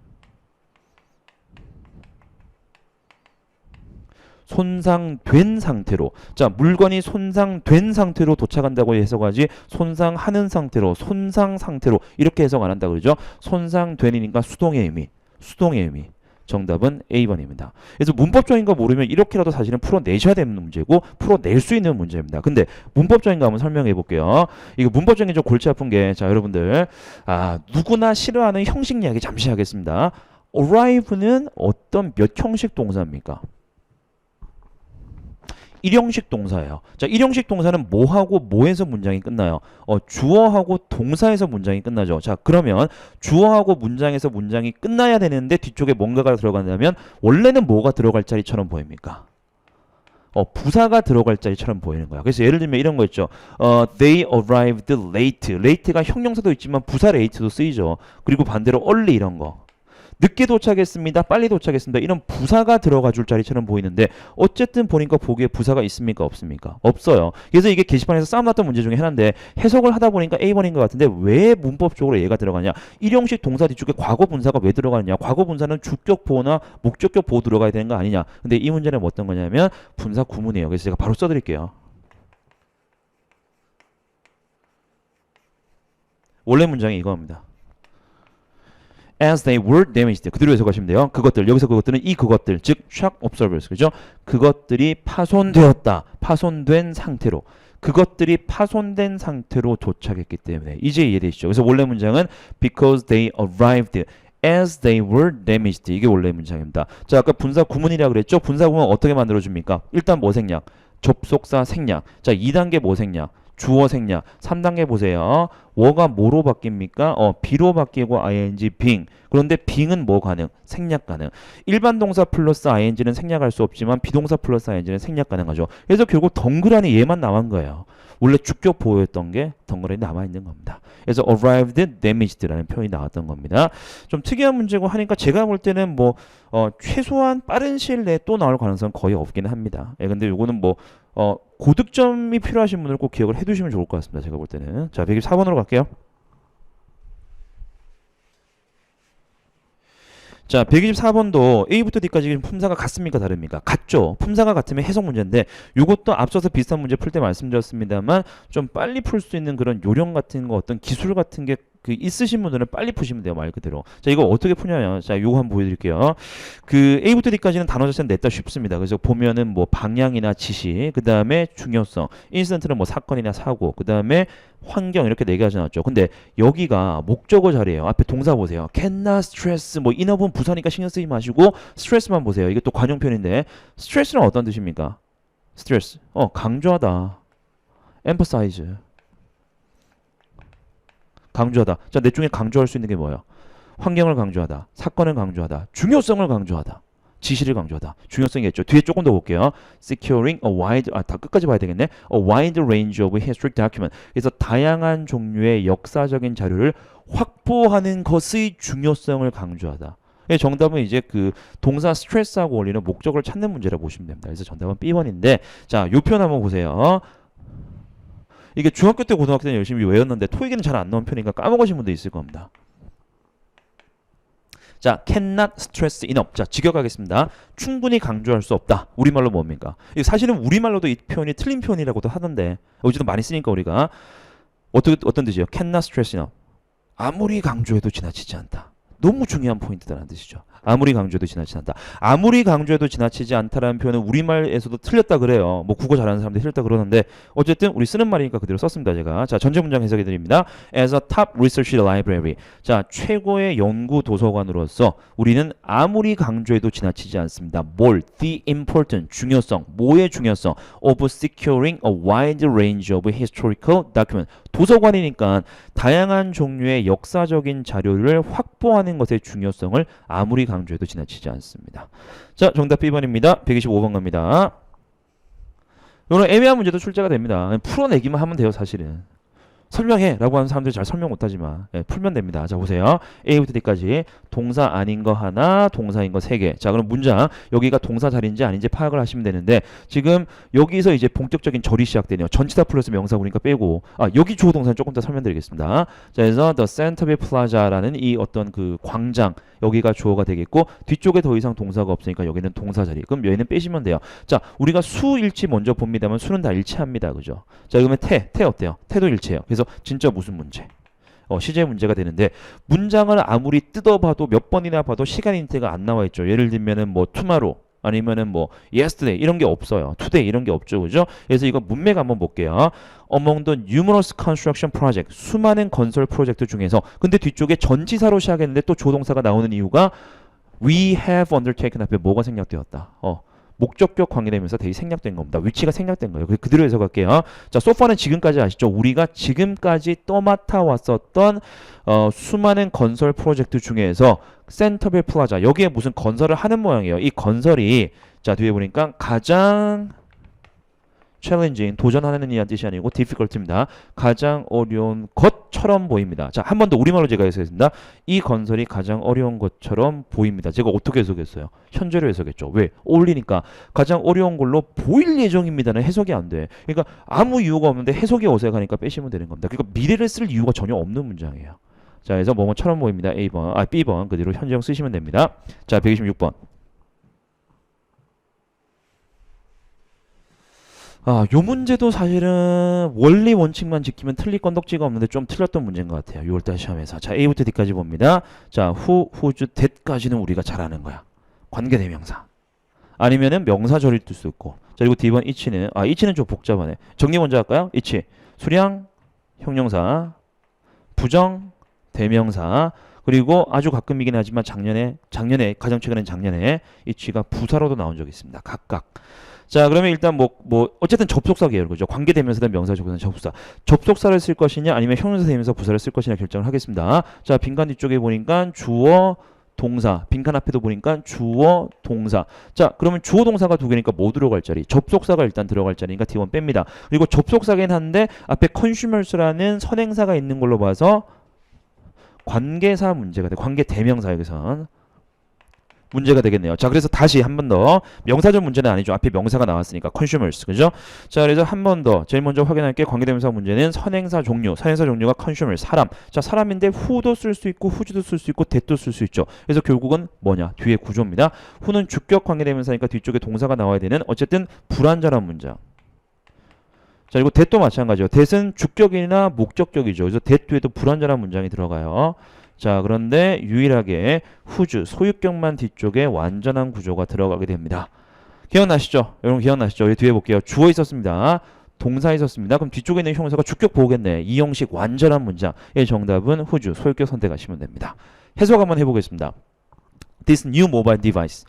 손상된 상태로. 자, 물건이 손상된 상태로 도착한다고 해석하지 손상하는 상태로, 손상 상태로 이렇게 해석 안 한다 그러죠. 손상된이니까 수동의 의미. 수동의 의미. 정답은 A번입니다. 그래서 문법적인 거 모르면 이렇게라도 사실은 풀어내셔야 되는 문제고 풀어낼 수 있는 문제입니다. 근데 문법적인 거 한번 설명해 볼게요. 이거 문법적인 게 좀 골치 아픈 게, 자 여러분들, 누구나 싫어하는 형식 이야기 잠시 하겠습니다. arrive는 어떤 몇 형식 동사입니까? 일형식 동사예요. 자, 일형식 동사는 뭐하고 뭐에서 문장이 끝나요? 주어하고 동사에서 문장이 끝나죠. 자, 그러면 주어하고 문장에서 문장이 끝나야 되는데 뒤쪽에 뭔가가 들어간다면 원래는 뭐가 들어갈 자리처럼 보입니까? 부사가 들어갈 자리처럼 보이는 거야. 그래서 예를 들면 이런 거 있죠. They arrived late. late가 형용사도 있지만 부사 late도 쓰이죠. 그리고 반대로 early 이런 거. 늦게 도착했습니다. 빨리 도착했습니다. 이런 부사가 들어가 줄 자리처럼 보이는데 어쨌든 보니까 보기에 부사가 있습니까? 없습니까? 없어요. 그래서 이게 게시판에서 싸움 났던 문제 중에 하나인데 해석을 하다 보니까 A번인 것 같은데 왜 문법적으로 얘가 들어가냐? 일형식 동사 뒤쪽에 과거 분사가 왜 들어가느냐? 과거 분사는 주격 보호나 목적격 보호 들어가야 되는 거 아니냐? 근데 이 문제는 어떤 거냐면 분사 구문이에요. 그래서 제가 바로 써드릴게요. 원래 문장이 이겁니다. As they were damaged. 그대로 해석하시면 돼요. 그것들, 여기서 그것들은 이 그것들, 즉 shock observers, 그죠? 그것들이 파손되었다. 파손된 상태로. 그것들이 파손된 상태로 도착했기 때문에. 이제 이해되시죠? 그래서 원래 문장은 because they arrived as they were damaged. 이게 원래 문장입니다. 자, 아까 분사 구문이라고 그랬죠? 분사 구문 어떻게 만들어줍니까? 일단 뭐 생략? 접속사 생략. 자, 2단계 뭐 생략? 주어 생략. 3단계 보세요. 워가 뭐로 바뀝니까? be로 바뀌고 ing, being. 그런데 being은 뭐 가능? 생략 가능. 일반 동사 플러스 ing는 생략할 수 없지만 비동사 플러스 ing는 생략 가능하죠. 그래서 결국 덩그러니 얘만 남은 거예요. 원래 주격 보호였던 게 덩그러니 남아있는 겁니다. 그래서 arrived damaged라는 표현이 나왔던 겁니다. 좀 특이한 문제고 하니까 제가 볼 때는 뭐 최소한 빠른 시일 내에 또 나올 가능성은 거의 없기는 합니다. 근데 요거는 뭐 고득점이 필요하신 분들 꼭 기억을 해두시면 좋을 것 같습니다. 제가 볼 때는. 자, 124번으로 갈게요. 자, 124번도 A부터 D까지 품사가 같습니까? 다릅니까? 같죠. 품사가 같으면 해석 문제인데 이것도 앞서서 비슷한 문제 풀 때 말씀드렸습니다만 좀 빨리 풀 수 있는 그런 요령 같은 거, 어떤 기술 같은 게 있으신 분들은 빨리 푸시면 돼요. 말 그대로. 자, 이거 어떻게 푸냐면, 자, 요거 한번 보여드릴게요. 그 A부터 D까지는 단어 자체는 냈다 쉽습니다. 그래서 보면은 뭐 방향이나 지시, 그 다음에 중요성, 인스턴트는 뭐 사건이나 사고, 그 다음에 환경, 이렇게 네 가지 나왔죠. 근데 여기가 목적어 자리예요. 앞에 동사 보세요. cannot stress, 뭐 인어분 부사니까 신경 쓰지 마시고 스트레스만 보세요. 이게 또 관용편인데 스트레스는 어떤 뜻입니까? 스트레스, 강조하다, emphasize, 강조하다. 자, 넷 중에 강조할 수 있는 게 뭐예요? 환경을 강조하다, 사건을 강조하다, 중요성을 강조하다, 지시를 강조하다. 중요성이겠죠. 뒤에 조금 더 볼게요. Securing a wide, 다 끝까지 봐야 되겠네. A wide range of historic document. 그래서 다양한 종류의 역사적인 자료를 확보하는 것의 중요성을 강조하다. 정답은 이제 그 동사 스트레스하고 어울리는 목적을 찾는 문제라고 보시면 됩니다. 그래서 정답은 B번인데, 자, 요 표현 한번 보세요. 이게 중학교 때 고등학교 때 열심히 외웠는데 토익에는 잘 안 나온 편이니까 까먹으신 분도 있을 겁니다. 자, cannot stress enough. 자, 직역하겠습니다. 충분히 강조할 수 없다. 우리말로 뭡니까? 사실은 우리말로도 이 표현이 틀린 표현이라고도 하던데 어쨌든 많이 쓰니까 우리가 어떤 뜻이에요? cannot stress enough. 아무리 강조해도 지나치지 않다. 너무 중요한 포인트다라는 뜻이죠. 아무리 강조해도 지나치지 않다. 아무리 강조해도 지나치지 않다라는 표현은 우리말에서도 틀렸다 그래요. 뭐 국어 잘하는 사람들이 틀렸다 그러는데 어쨌든 우리 쓰는 말이니까 그대로 썼습니다. 제가. 자, 전체 문장 해석해 드립니다. As a top research library. 자, 최고의 연구 도서관으로서 우리는 아무리 강조해도 지나치지 않습니다. 뭘? The important, 중요성. 뭐의 중요성? Of securing a wide range of historical document. 도서관이니까 다양한 종류의 역사적인 자료를 확보하는 것의 중요성을 아무리 강조해도 지나치지 않습니다. 자, 정답 B번입니다. 125번 갑니다. 이런 애매한 문제도 출제가 됩니다. 풀어내기만 하면 돼요, 사실은. 설명해 라고 하는 사람들이 잘 설명 못하지만 풀면 됩니다. 자, 보세요. A부터 D까지 동사 아닌 거 하나, 동사인 거 3개. 자, 그럼 문장 여기가 동사 자리인지 아닌지 파악을 하시면 되는데 지금 여기서 이제 본격적인 절이 시작되네요. 전치사 플러스 명사구니까 빼고 여기 주어 동사는 조금 더 설명드리겠습니다. 자, 그래서 The Centerville Plaza라는 이 어떤 그 광장 여기가 주어가 되겠고 뒤쪽에 더 이상 동사가 없으니까 여기는 동사 자리. 그럼 여기는 빼시면 돼요. 자, 우리가 수 일치 먼저 봅니다만 수는 다 일치합니다. 그죠? 자, 그러면 태 어때요? 태도 일치해요. 그래서 진짜 무슨 문제? 시제 문제가 되는데 문장을 아무리 뜯어봐도 몇 번이나 봐도 시간 힌트가 안 나와 있죠. 예를 들면은 뭐 tomorrow 아니면은 뭐 yesterday 이런 게 없어요. today 이런 게 없죠. 그죠? 그래서 이거 문맥 한번 볼게요. Among the numerous construction project 수많은 건설 프로젝트 중에서 근데 뒤쪽에 전치사로 시작했는데 또 조동사가 나오는 이유가 we have undertaken 앞에 뭐가 생략되었다. 목적격 관계되면서 대이 생략된 겁니다. 위치가 생략된 거예요. 그대로 해석할게요. 자, 소파는 지금까지 아시죠? 우리가 지금까지 떠맡아 왔었던 수많은 건설 프로젝트 중에서 센터빌 플라자 여기에 무슨 건설을 하는 모양이에요. 이 건설이 자 뒤에 보니까 가장 challenging 도전하는 이란 뜻이 아니고 difficult입니다. 가장 어려운 것처럼 보입니다. 자, 한 번 더 우리말로 제가 해석했습니다. 이 건설이 가장 어려운 것처럼 보입니다. 제가 어떻게 해석했어요? 현재로 해석했죠. 왜? 어울리니까 가장 어려운 걸로 보일 예정입니다는 해석이 안 돼. 그러니까 아무 이유가 없는데 해석이 어색하니까 빼시면 되는 겁니다. 그러니까 미래를 쓸 이유가 전혀 없는 문장이에요. 자, 그래서 뭐뭐처럼 보입니다. A번, B번 그대로 현재형 쓰시면 됩니다. 자, 126번. 요 문제도 사실은 원리 원칙만 지키면 틀릴 건덕지가 없는데 좀 틀렸던 문제인 것 같아요. 6월달 시험에서. 자, A부터 D까지 봅니다. 자, who, whose, that까지는 우리가 잘 아는 거야. 관계대명사. 아니면은 명사절일 수 있고. 자, 그리고 D번 each는, each는 좀 복잡하네. 정리 먼저 할까요? each. 수량, 형용사, 부정, 대명사. 그리고 아주 가끔이긴 하지만 작년에, 가장 최근엔 작년에 each가 부사로도 나온 적이 있습니다. 각각. 자, 그러면 일단 어쨌든 접속사 계열 그죠? 관계대명사든 명사 조사는 접속사. 접속사를 쓸 것이냐 아니면 형용사 대명사 부사를 쓸 것이냐 결정을 하겠습니다. 자, 빈칸 뒤쪽에 보니까 주어, 동사. 빈칸 앞에도 보니까 주어, 동사. 자, 그러면 주어 동사가 두 개니까 뭐 들어갈 자리? 접속사가 일단 들어갈 자리니까 D1 뺍니다. 그리고 접속사긴 한데 앞에 consumers라는 선행사가 있는 걸로 봐서 관계사 문제가 돼. 관계대명사 여기선. 문제가 되겠네요. 자, 그래서 다시 한 번 더 명사절 문제는 아니죠. 앞에 명사가 나왔으니까 consumers 그죠? 자, 그래서 한 번 더 제일 먼저 확인할게. 관계대명사 문제는 선행사 종류. 선행사 종류가 consumer 사람. 자, 사람인데 who도 쓸 수 있고 who도 쓸 수 있고 that도 쓸 수 있죠. 그래서 결국은 뭐냐? 뒤에 구조입니다. who는 주격 관계대명사니까 뒤쪽에 동사가 나와야 되는 어쨌든 불완전한 문장. 자, 그리고 that도 마찬가지죠. that은 주격이나 목적격이죠. 그래서 that 뒤에도 불완전한 문장이 들어가요. 자, 그런데 유일하게 whose 소유격만 뒤쪽에 완전한 구조가 들어가게 됩니다. 기억나시죠? 여러분 기억나시죠? 여기 뒤에 볼게요. 주어 있었습니다. 동사 있었습니다. 그럼 뒤쪽에 있는 형용사가 주격 보겠네. 이 형식 완전한 문장. 의 정답은 whose 소유격 선택하시면 됩니다. 해석 한번 해보겠습니다. This new mobile device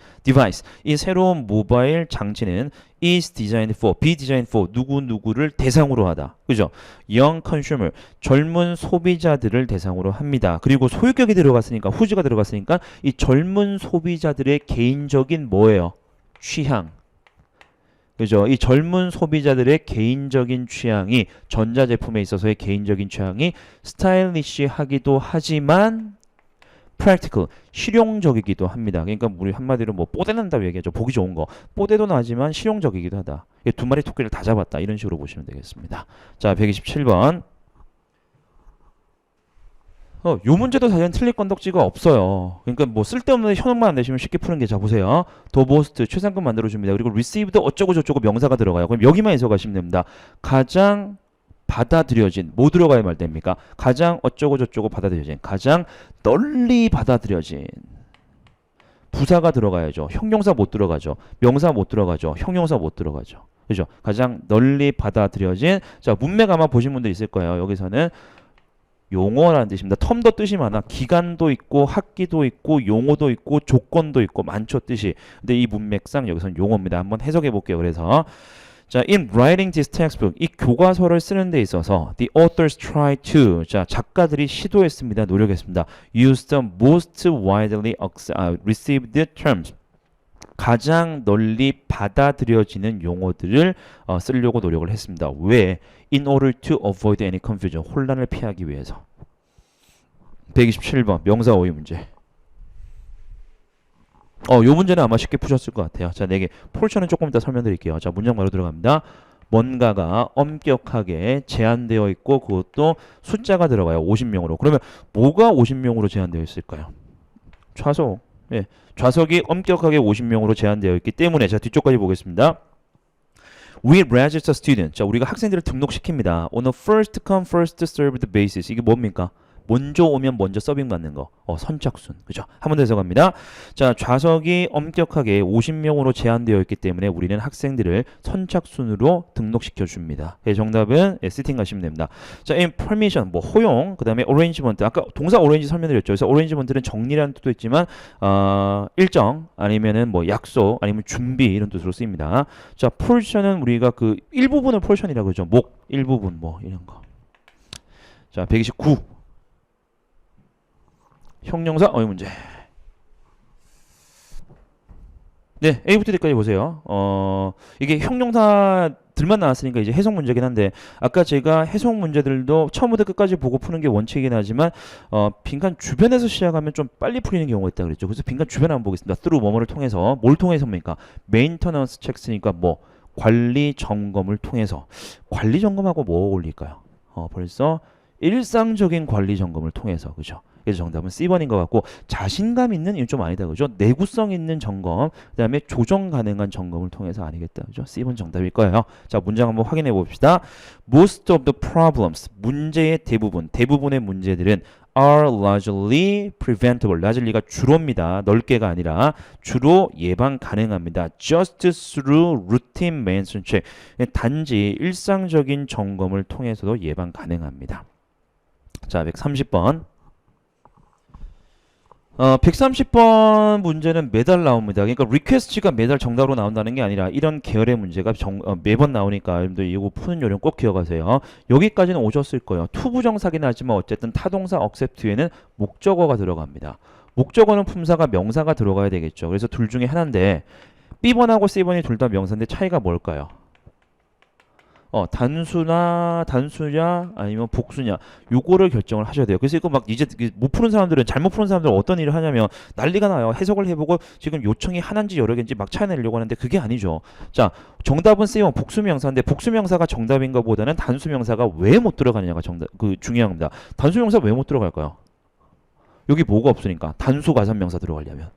이 새로운 모바일 장치는 is designed for, be designed for 누구누구를 대상으로 하다. 그죠? Young consumer 젊은 소비자들을 대상으로 합니다. 그리고 소유격이 들어갔으니까 whose가 들어갔으니까 이 젊은 소비자들의 개인적인 뭐예요? 취향. 그죠? 이 젊은 소비자들의 개인적인 취향이 전자제품에 있어서의 개인적인 취향이 스타일리시하기도 하지만 practical, 실용적이기도 합니다. 그러니까 우리 한마디로 뭐 뽀대난다고 얘기하죠. 보기 좋은 거. 뽀대도 나지만 실용적이기도 하다. 두 마리 토끼를 다 잡았다. 이런 식으로 보시면 되겠습니다. 자, 127번. 요 문제도 사실은 틀릴 건덕지가 없어요. 그러니까 뭐 쓸데없는 현혹만 안 내시면 쉽게 푸는 게 자 보세요. 더 모스트 최상급 만들어줍니다. 그리고 received 어쩌고 저쩌고 명사가 들어가요. 그럼 여기만 해석하시면 됩니다. 가장 받아들여진 뭐 들어가야 말 됩니까? 가장 어쩌고 저쩌고 받아들여진 가장 널리 받아들여진 부사가 들어가야죠. 형용사 못 들어가죠. 명사 못 들어가죠. 형용사 못 들어가죠. 그죠? 가장 널리 받아들여진 자 문맥 아마 보신 분들 있을 거예요. 여기서는 용어라는 뜻입니다. 텀도 뜻이 많아. 기간도 있고 학기도 있고 용어도 있고 조건도 있고 많죠 뜻이. 근데 이 문맥상 여기서는 용어입니다. 한번 해석해 볼게요. 그래서 자, in writing this textbook, 이 교과서를 쓰는 데 있어서 the authors try to, 자, 작가들이 시도했습니다. 노력했습니다. use the most widely received terms, 가장 널리 받아들여지는 용어들을 쓰려고 노력을 했습니다. 왜? in order to avoid any confusion, 혼란을 피하기 위해서. 127번, 명사 어휘 문제. 요 문제는 아마 쉽게 푸셨을 것 같아요. 자, 4개. 폴처는 조금 이따 설명드릴게요. 자, 문장 바로 들어갑니다. 뭔가가 엄격하게 제한되어 있고 그것도 숫자가 들어가요. 50명으로. 그러면 뭐가 50명으로 제한되어 있을까요? 좌석. 예. 좌석이 엄격하게 50명으로 제한되어 있기 때문에 자, 뒤쪽까지 보겠습니다. We register student. 자, 우리가 학생들을 등록시킵니다. On a first come first served basis. 이게 뭡니까? 먼저 오면 먼저 서빙 받는 거. 선착순. 그죠? 한 번 더 해석합니다. 자, 좌석이 엄격하게 50명으로 제한되어 있기 때문에 우리는 학생들을 선착순으로 등록시켜 줍니다. 예, 정답은 시팅 가시면 됩니다. 자, permission 뭐 허용, 그다음에 arrangement. 아까 동사 arrange 설명드렸죠. 그래서 arrangement는 정리라는 뜻도 있지만 일정 아니면은 뭐 약속 아니면 준비 이런 뜻으로 쓰입니다. 자, portion은 우리가 그 일부분을 portion이라고 그러죠. 목 일부분 뭐 이런 거. 자, 129. 형용사 어휘 문제. 네, A부터 D까지 보세요. 이게 형용사들만 나왔으니까 이제 해석 문제긴 한데 아까 제가 해석 문제들도 처음부터 끝까지 보고 푸는 게 원칙이긴 하지만 빈칸 주변에서 시작하면 좀 빨리 풀리는 경우가 있다 그랬죠. 그래서 빈칸 주변 한번 보겠습니다. through 뭐뭐를 통해서 뭘 통해서입니까? maintenance checks니까 뭐 관리 점검을 통해서 관리 점검하고 뭐 어울릴까요? 벌써 일상적인 관리 점검을 통해서 그죠? 그래서 정답은 C번인 것 같고 자신감 있는 이건 좀 아니다 그죠? 내구성 있는 점검 그다음에 조정 가능한 점검을 통해서 아니겠다 그죠? C번 정답일 거예요. 자, 문장 한번 확인해 봅시다. Most of the problems 문제의 대부분의 문제들은 are largely preventable. largely가 주로입니다. 넓게가 아니라 주로 예방 가능합니다. just through routine maintenance check. 단지 일상적인 점검을 통해서도 예방 가능합니다. 자, 130번. 130번 문제는 매달 나옵니다. 그러니까 request가 매달 정답으로 나온다는 게 아니라 이런 계열의 문제가 매번 나오니까 여러분들 이거 푸는 요령 꼭 기억하세요. 여기까지는 오셨을 거예요. 투부정사긴 하지만 어쨌든 타동사 accept 뒤에는 목적어가 들어갑니다. 목적어는 품사가 명사가 들어가야 되겠죠. 그래서 둘 중에 하나인데 B번하고 C번이 둘 다 명사인데 차이가 뭘까요? 단수냐 아니면 복수냐 요거를 결정을 하셔야 돼요. 그래서 이거 막 이제 못 푸는 사람들은 잘못 푸는 사람들은 어떤 일을 하냐면 난리가 나요. 해석을 해보고 지금 요청이 하나인지 여러 개인지 막 찾아내려고 하는데 그게 아니죠. 자, 정답은 C번 복수명사인데 복수명사가 정답인 것보다는 단수명사가 왜 못 들어가느냐가 중요한 겁니다. 단수명사 왜 못 들어갈까요? 여기 뭐가 없으니까 단수 가산명사 들어가려면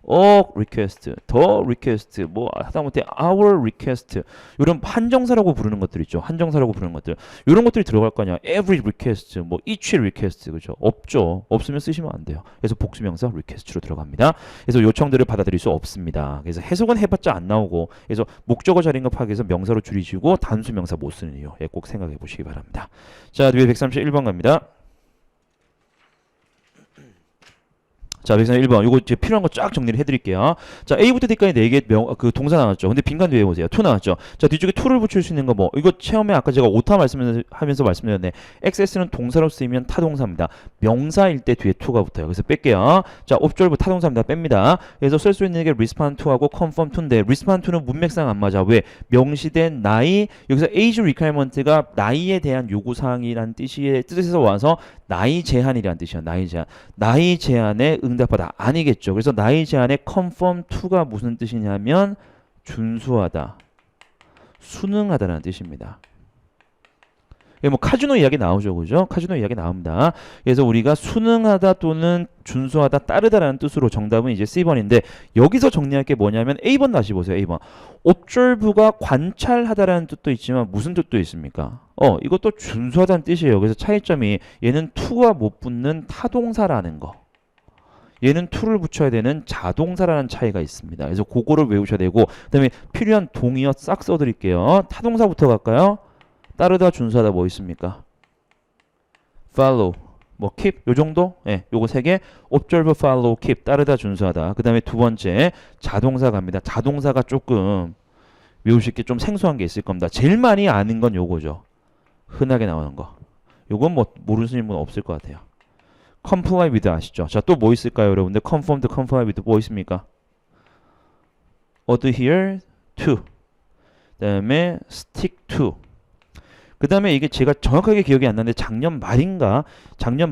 request, the request, 뭐 하다못해 our request 이런 한정사라고 부르는 것들 있죠. 한정사라고 부르는 것들 이런 것들이 들어갈 거 아니야. every request, 뭐 each request 그죠? 없죠. 없으면 쓰시면 안 돼요. 그래서 복수명사 request로 들어갑니다. 그래서 요청들을 받아들일 수 없습니다. 그래서 해석은 해봤자 안 나오고 그래서 목적어 자리인 거 파악해서 명사로 줄이시고 단수명사 못 쓰는 이유 꼭 생각해 보시기 바랍니다. 자, 뒤에 131번 갑니다. 자, 131번. 요거 이제 필요한 거 쫙 정리를 해드릴게요. 자, A부터 D까지 4개 그 동사 나왔죠. 근데 빈칸 뒤에 보세요. to 나왔죠. 자, 뒤쪽에 to를 붙일 수 있는 거 뭐. 이거 처음에 아까 제가 오타 말씀하면서 말씀드렸네. XS는 동사로 쓰이면 타동사입니다. 명사일 때 뒤에 to가 붙어요. 그래서 뺄게요. 자, observe 타동사입니다. 뺍니다. 그래서 쓸 수 있는 게 respond to하고 confirm to인데 respond to는 문맥상 안 맞아. 왜? 명시된 나이, 여기서 age requirement가 나이에 대한 요구사항이란 뜻에서 와서 나이 제한이란 뜻이야. 나이 제한. 나이 제한에 응답하다 아니겠죠. 그래서 나이 제한에 conform to가 무슨 뜻이냐면 준수하다, 순응하다라는 뜻입니다. 뭐 카지노 이야기 나오죠, 그죠? 카지노 이야기 나옵니다. 그래서 우리가 순응하다 또는 준수하다, 따르다라는 뜻으로 정답은 이제 C번인데 여기서 정리할 게 뭐냐면 A번 다시 보세요. A번. observe가 관찰하다라는 뜻도 있지만 무슨 뜻도 있습니까? 이것도 준수하다는 뜻이에요. 그래서 차이점이 얘는 to가 못 붙는 타동사라는 거. 얘는 to를 붙여야 되는 자동사라는 차이가 있습니다. 그래서 그거를 외우셔야 되고 그다음에 필요한 동의어 싹 써드릴게요. 타동사부터 갈까요? 따르다, 준수하다 뭐 있습니까? follow, 뭐 keep 요 정도? 예, 요거 세 개. observe, follow, keep 따르다, 준수하다. 그다음에 두 번째 자동사 갑니다. 자동사가 조금 외우실 게 좀 생소한 게 있을 겁니다. 제일 많이 아는 건 요거죠. 흔하게 나오는 거. 요건 뭐 모르시는 분 없을 것 같아요. comply with 아시죠? 자, 또 뭐 있을까요, 여러분들? conform to comply with 뭐 있습니까? adhere to. 그다음에 stick to. 그 다음에 이게 제가 정확하게 기억이 안 나는데 작년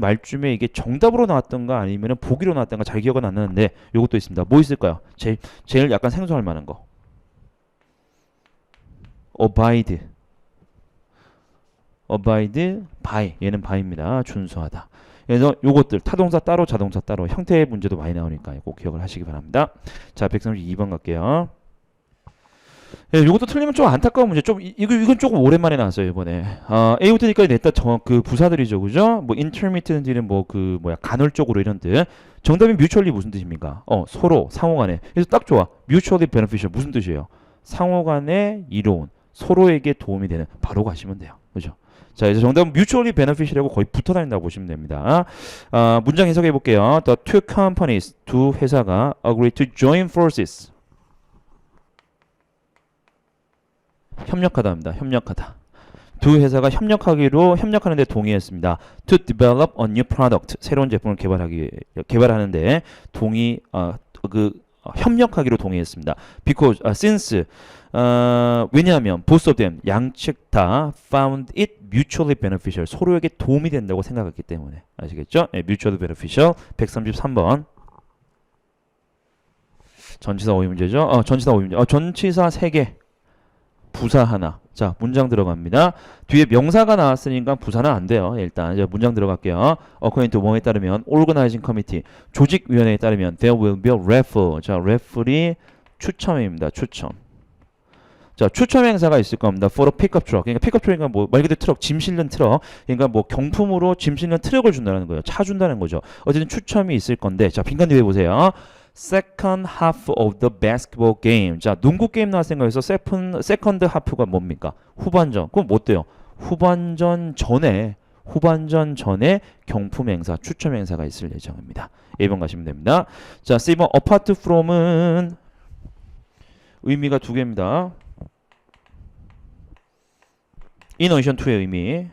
말쯤에 이게 정답으로 나왔던가 아니면 보기로 나왔던가 잘 기억은 안 나는데 요것도 있습니다. 뭐 있을까요? 제일 약간 생소할 만한 거. abide by. 얘는 by입니다. 준수하다. 그래서 요것들 타동사 따로 자동사 따로 형태의 문제도 많이 나오니까 꼭 기억을 하시기 바랍니다. 자, 132번 갈게요. 예, 이것도 틀리면 좀 안타까운 문제. 좀 이건 조금 오랜만에 나왔어요 이번에. A부터 D까지 냈다 그 부사들이죠, 그죠? 뭐 intermittent는 뭐 그 뭐야 간헐적으로 이런 뜻. 정답이 mutually 무슨 뜻입니까? 서로 상호간에. 그래서 딱 좋아. mutually beneficial 무슨 뜻이에요? 상호간에 이로운 서로에게 도움이 되는. 바로 가시면 돼요, 그죠? 자, 그래서 정답은 mutually beneficial하고 거의 붙어 다닌다고 보시면 됩니다. 문장 해석해 볼게요. The two companies 두 회사가 agree to join forces. 협력하다입니다. 협력하다. 두 회사가 협력하는 데 동의했습니다. To develop a new product. 새로운 제품을 개발하는데 협력하기로 동의했습니다. Because, since, 왜냐하면 both of them, 양측 다 found it mutually beneficial. 서로에게 도움이 된다고 생각했기 때문에. 아시겠죠? 네, mutually beneficial. 133번. 전치사 오이 문제죠? 전치사 오이 문제. 전치사 3개. 부사 하나. 자, 문장 들어갑니다. 뒤에 명사가 나왔으니까 부사는 안 돼요. 일단 이제 문장 들어갈게요. According to 뭐에 따르면 organizing committee 조직위원회에 따르면 there will be a raffle. 자, raffle이 추첨입니다. 추첨. 자, 추첨 행사가 있을 겁니다. For a pickup truck. 그러니까 픽업 트럭이니까 뭐 말 그대로 트럭, 짐 실는 트럭. 그러니까 뭐 경품으로 짐 실는 트럭을 준다는 거예요. 차 준다는 거죠. 어쨌든 추첨이 있을 건데, 자, 빈칸 뒤에 보세요. Second half of the basketball game. 자, 농구 게임 나왔으니까 여기서 second half가 뭡니까? 후반전. 그럼 뭐 어때요? 후반전 전에 경품 행사, 추첨 행사가 있을 예정입니다. 1번 가시면 됩니다. 자, C번 apart from은 의미가 두 개입니다. in addition to의 의미.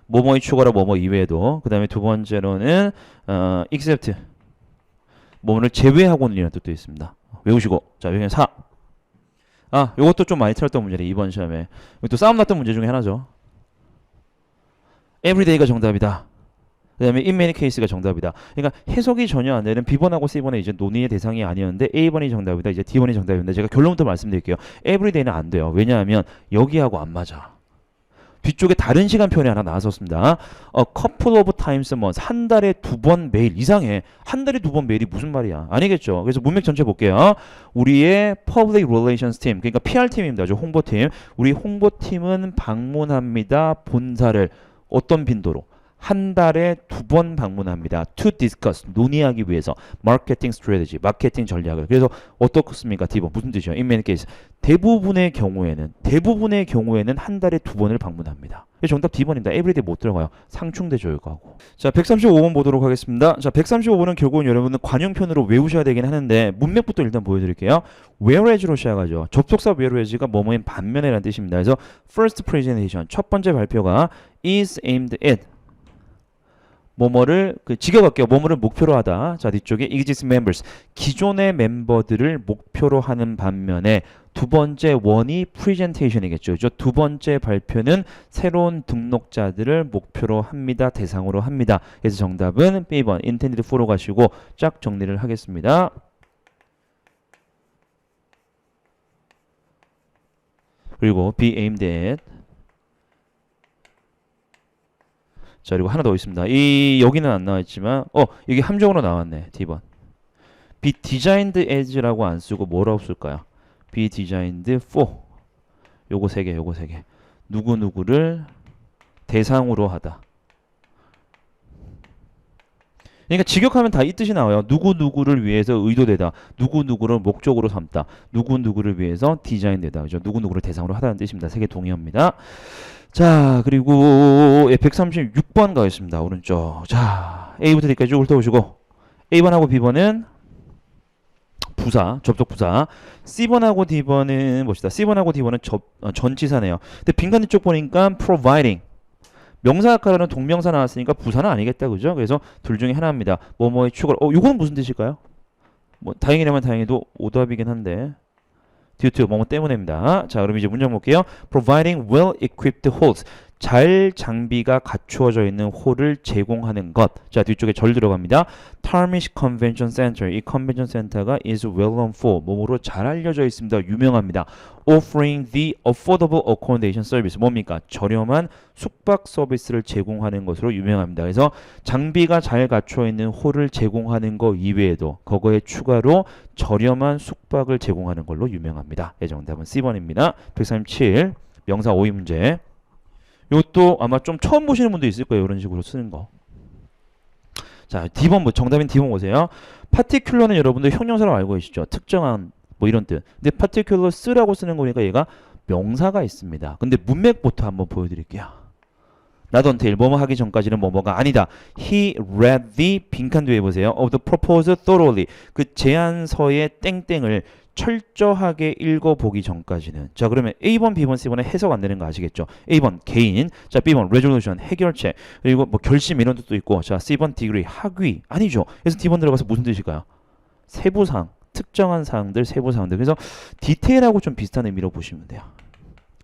뭐뭐의 추가로 뭐뭐 이외에도. 그 다음에 두 번째로는 except 뭐를 제외하고는 이라는 뜻도 있습니다. 외우시고. 자, 여기는 4. 요것도 좀 많이 틀렸던 문제네. 이번 시험에. 또 싸움 났던 문제 중에 하나죠. everyday가 정답이다. 그 다음에 in many cases가 정답이다. 그러니까 해석이 전혀 안 되는 B번하고 C번의 이제 논의의 대상이 아니었는데 A번이 정답이다. 이제 D번이 정답입니다. 제가 결론부터 말씀드릴게요. everyday는 안 돼요. 왜냐하면 여기하고 안 맞아. 뒤쪽에 다른 시간표현이 하나 나왔었습니다. A couple of times a month. 한 달에 2번 매일. 이상해. 한 달에 2번 매일이 무슨 말이야. 아니겠죠. 그래서 문맥 전체 볼게요. 우리의 Public Relations Team. 그러니까 PR팀입니다. 홍보팀. 우리 홍보팀은 방문합니다. 본사를. 어떤 빈도로? 한 달에 2번 방문합니다. To discuss. 논의하기 위해서. Marketing strategy. 마케팅 전략을. 그래서 어떻습니까? D번. 무슨 뜻이에요? In many cases. 대부분의 경우에는 한 달에 2번을 방문합니다. 정답 D번입니다. everyday 못 들어가요. 상충되죠, 이거하고. 자, 135번 보도록 하겠습니다. 자, 135번은 결국은 여러분은 관용편으로 외우셔야 되긴 하는데 문맥부터 일단 보여드릴게요. whereas로 시작하죠. 접속사 whereas가 뭐뭐인 반면에라는 뜻입니다. 그래서 first presentation, 첫 번째 발표가 is aimed at 뭐뭐를 직역할게요. 뭐뭐를 목표로 하다. 자, 뒤쪽에 existing members 기존의 멤버들을 목표로 하는 반면에 두 번째 원이 presentation이겠죠. 그죠? 두 번째 발표는 새로운 등록자들을 목표로 합니다. 대상으로 합니다. 그래서 정답은 B번 intended for로 가시고 쫙 정리를 하겠습니다. 그리고 be aimed at. 자, 그리고 하나 더 있습니다. 여기는 안 나와있지만 이게 함정으로 나왔네. D번. be designed as라고 안 쓰고 뭐라고 쓸까요? be designed for. 요거 세 개. 누구누구를 대상으로 하다. 그러니까 직역하면 다 이 뜻이 나와요. 누구누구를 위해서 의도되다. 누구누구를 목적으로 삼다. 누구누구를 위해서 디자인되다. 그죠? 누구누구를 대상으로 하다는 뜻입니다. 세 개 동의합니다. 자, 그리고 136번 가겠습니다. 오른쪽. 자, A부터 D까지 쭉 훑어보시고 A번하고 B번은 부사, 접속 부사. C번하고 D번은 봅시다. C번하고 D번은 전치사네요. 근데 빈칸 쪽 보니까 providing 명사역할하는 동명사 나왔으니까 부사는 아니겠다, 그죠? 그래서 둘 중에 하나입니다. 뭐뭐의 추가로. 요거는 무슨 뜻일까요? 뭐 다행이라면 다행히도 오답이긴 한데. due to 뭐뭐 때문에입니다. 자, 그럼 이제 문장 볼게요. Providing well-equipped halls. 잘 장비가 갖추어져 있는 홀을 제공하는 것. 자, 뒤쪽에 절 들어갑니다. Tarmish Convention Center. 이 컨벤션 센터가 is well known for 뭐뭐로 잘 알려져 있습니다. 유명합니다. Offering the affordable accommodation service. 뭡니까? 저렴한 숙박 서비스를 제공하는 것으로 유명합니다. 그래서 장비가 잘 갖추어 있는 홀을 제공하는 것 이외에도 그거에 추가로 저렴한 숙박을 제공하는 걸로 유명합니다. 예, 정답은 C번입니다. 137 명사 오의 문제. 이것도 아마 좀 처음 보시는 분도 있을 거예요. 이런 식으로 쓰는 거. 자, D번 정답인 D번 보세요. particular는 여러분들 형용사라고 알고 계시죠? 특정한 뭐 이런 뜻. 근데 particular 쓰라고 쓰는 거니까 얘가 명사가 있습니다. 근데 문맥부터 한번 보여드릴게요. not until 뭐뭐 하기 전까지는 뭐뭐가 아니다. He read the 빈칸 뒤에 보세요. of the proposal thoroughly. 그 제안서의 땡땡을 철저하게 읽어보기 전까지는. 자, 그러면 A번, B번, C번에 해석 안 되는 거 아시겠죠? A번 개인, 자 B번 resolution 해결책, 그리고 뭐 결심 이런 뜻도 있고, 자 C번 degree 학위 아니죠. 그래서 D번 들어가서 무슨 뜻일까요? 세부사항, 특정한 사항들, 세부사항들. 그래서 디테일하고 좀 비슷한 의미로 보시면 돼요.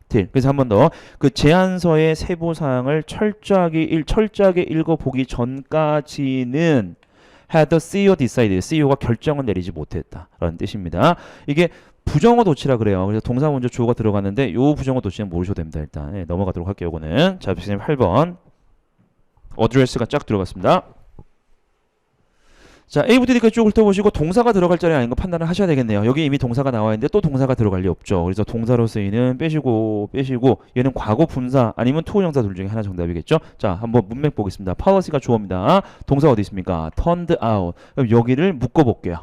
그래서 한 번 더 그 제안서의 세부사항을 철저하게 읽어보기 전까지는 had the CEO decided, CEO가 결정을 내리지 못했다라는 뜻입니다. 이게 부정어 도치라 그래요. 그래서 동사 먼저 주어가 들어갔는데 요 부정어 도치는 모르셔도 됩니다. 일단 네, 넘어가도록 할게요. 이거는 자, 선생님 8번 어드레스가 쫙 들어갔습니다. 자, A부터 D까지 쭉 훑어보시고 동사가 들어갈 자리 아닌 거 판단을 하셔야 되겠네요. 여기 이미 동사가 나와 있는데 또 동사가 들어갈 리 없죠. 그래서 동사로 쓰이는 빼시고 얘는 과거 분사 아니면 투부정사 둘 중에 하나 정답이겠죠. 자, 한번 문맥 보겠습니다. policy가 주어입니다. 동사 어디 있습니까? turned out. 그럼 여기를 묶어볼게요.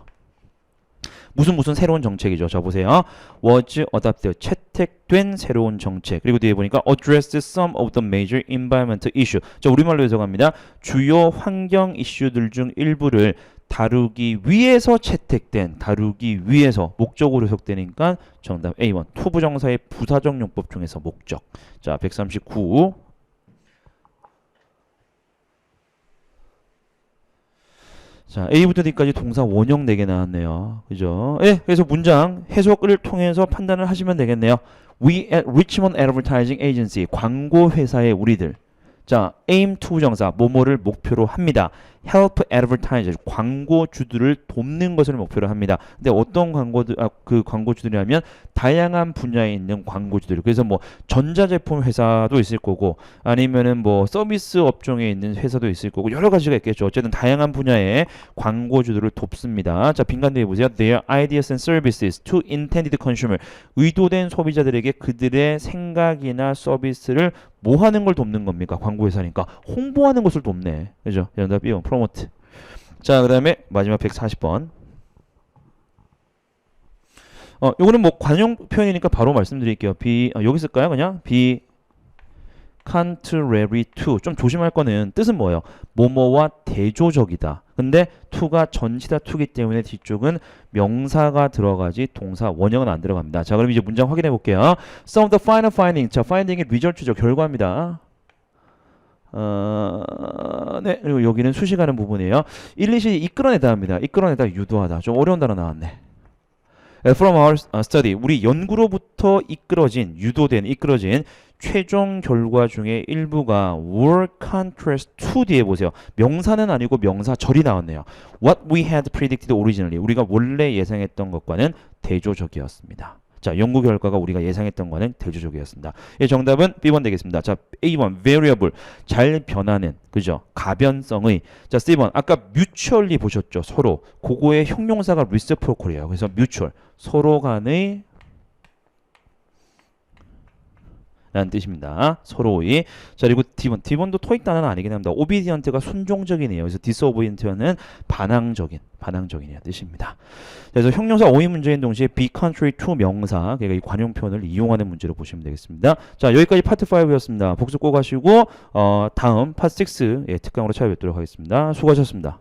무슨 새로운 정책이죠. 자, 보세요. was adopted, 채택된 새로운 정책. 그리고 뒤에 보니까 addressed some of the major environmental issue. 자, 우리말로 해석합니다. 주요 환경 이슈들 중 일부를 다루기 위해서 채택된, 다루기 위해서 목적으로 해석되니까 정답 A1. 투부정사의 부사적 용법 중에서 목적. 자, 139. 자, A부터 D까지 동사 원형 4개 나왔네요. 그죠? 예, 그래서 문장 해석을 통해서 판단을 하시면 되겠네요. We at Richmond Advertising Agency, 광고 회사의 우리들. 자, aim 투부정사, 뭐뭐를 목표로 합니다. help advertisers, 광고주들을 돕는 것을 목표로 합니다. 근데 어떤 그 광고주들이라면 다양한 분야에 있는 광고주들. 그래서 뭐 전자제품 회사도 있을 거고, 아니면은 뭐 서비스 업종에 있는 회사도 있을 거고, 여러 가지가 있겠죠. 어쨌든 다양한 분야의 광고주들을 돕습니다. 자, 빈칸 뒤에 보세요. Their ideas and services to intended consumer, 의도된 소비자들에게 그들의 생각이나 서비스를 뭐 하는 걸 돕는 겁니까? 광고회사니까 홍보하는 것을 돕네. 그죠? 정답 B번 프로모트. 자, 그 다음에 마지막 140번. 요거는 뭐 관용 표현이니까 바로 말씀드릴게요. 여기 쓸까요? 그냥 be contrary to. 좀 조심할 거는 뜻은 뭐예요? 뭐뭐와 대조적이다. 근데 to가 전치사 to기 때문에 뒤쪽은 명사가 들어가지 동사 원형은 안 들어갑니다. 자, 그럼 이제 문장 확인해 볼게요. Some of the final findings. 자, finding의 result죠. 결과입니다. 네, 그리고 여기는 수식하는 부분이에요. 1, 2시 이끌어내다 합니다. 이끌어내다, 유도하다. 좀 어려운 단어 나왔네. From our study, 우리 연구로부터 이끌어진 최종 결과 중에 일부가 were contrast to 뒤에 보세요. 명사는 아니고 명사절이 나왔네요. What we had predicted originally, 우리가 원래 예상했던 것과는 대조적이었습니다. 자, 연구 결과가 우리가 예상했던 거는 대조적이었습니다. 예, 정답은 B번 되겠습니다. 자, A번 variable, 잘 변하는, 그죠? 가변성의. 자, C번 아까 mutually 보셨죠? 서로. 그거의 형용사가 reciprocal이에요. 그래서 mutual, 서로 간의 라는 뜻입니다. 서로의. 자, 그리고 D번도 토익 단어는 아니긴 합니다. obedient가 순종적이네요. 그래서 disobedient는 반항적이네요 뜻입니다. 그래서 형용사 오의 문제인 동시에 be contrary to 명사, 그러니까 이 관용 표현을 이용하는 문제로 보시면 되겠습니다. 자, 여기까지 파트 5였습니다. 복습 꼭 하시고 다음 파트 6의 특강으로 찾아뵙도록 하겠습니다. 수고하셨습니다.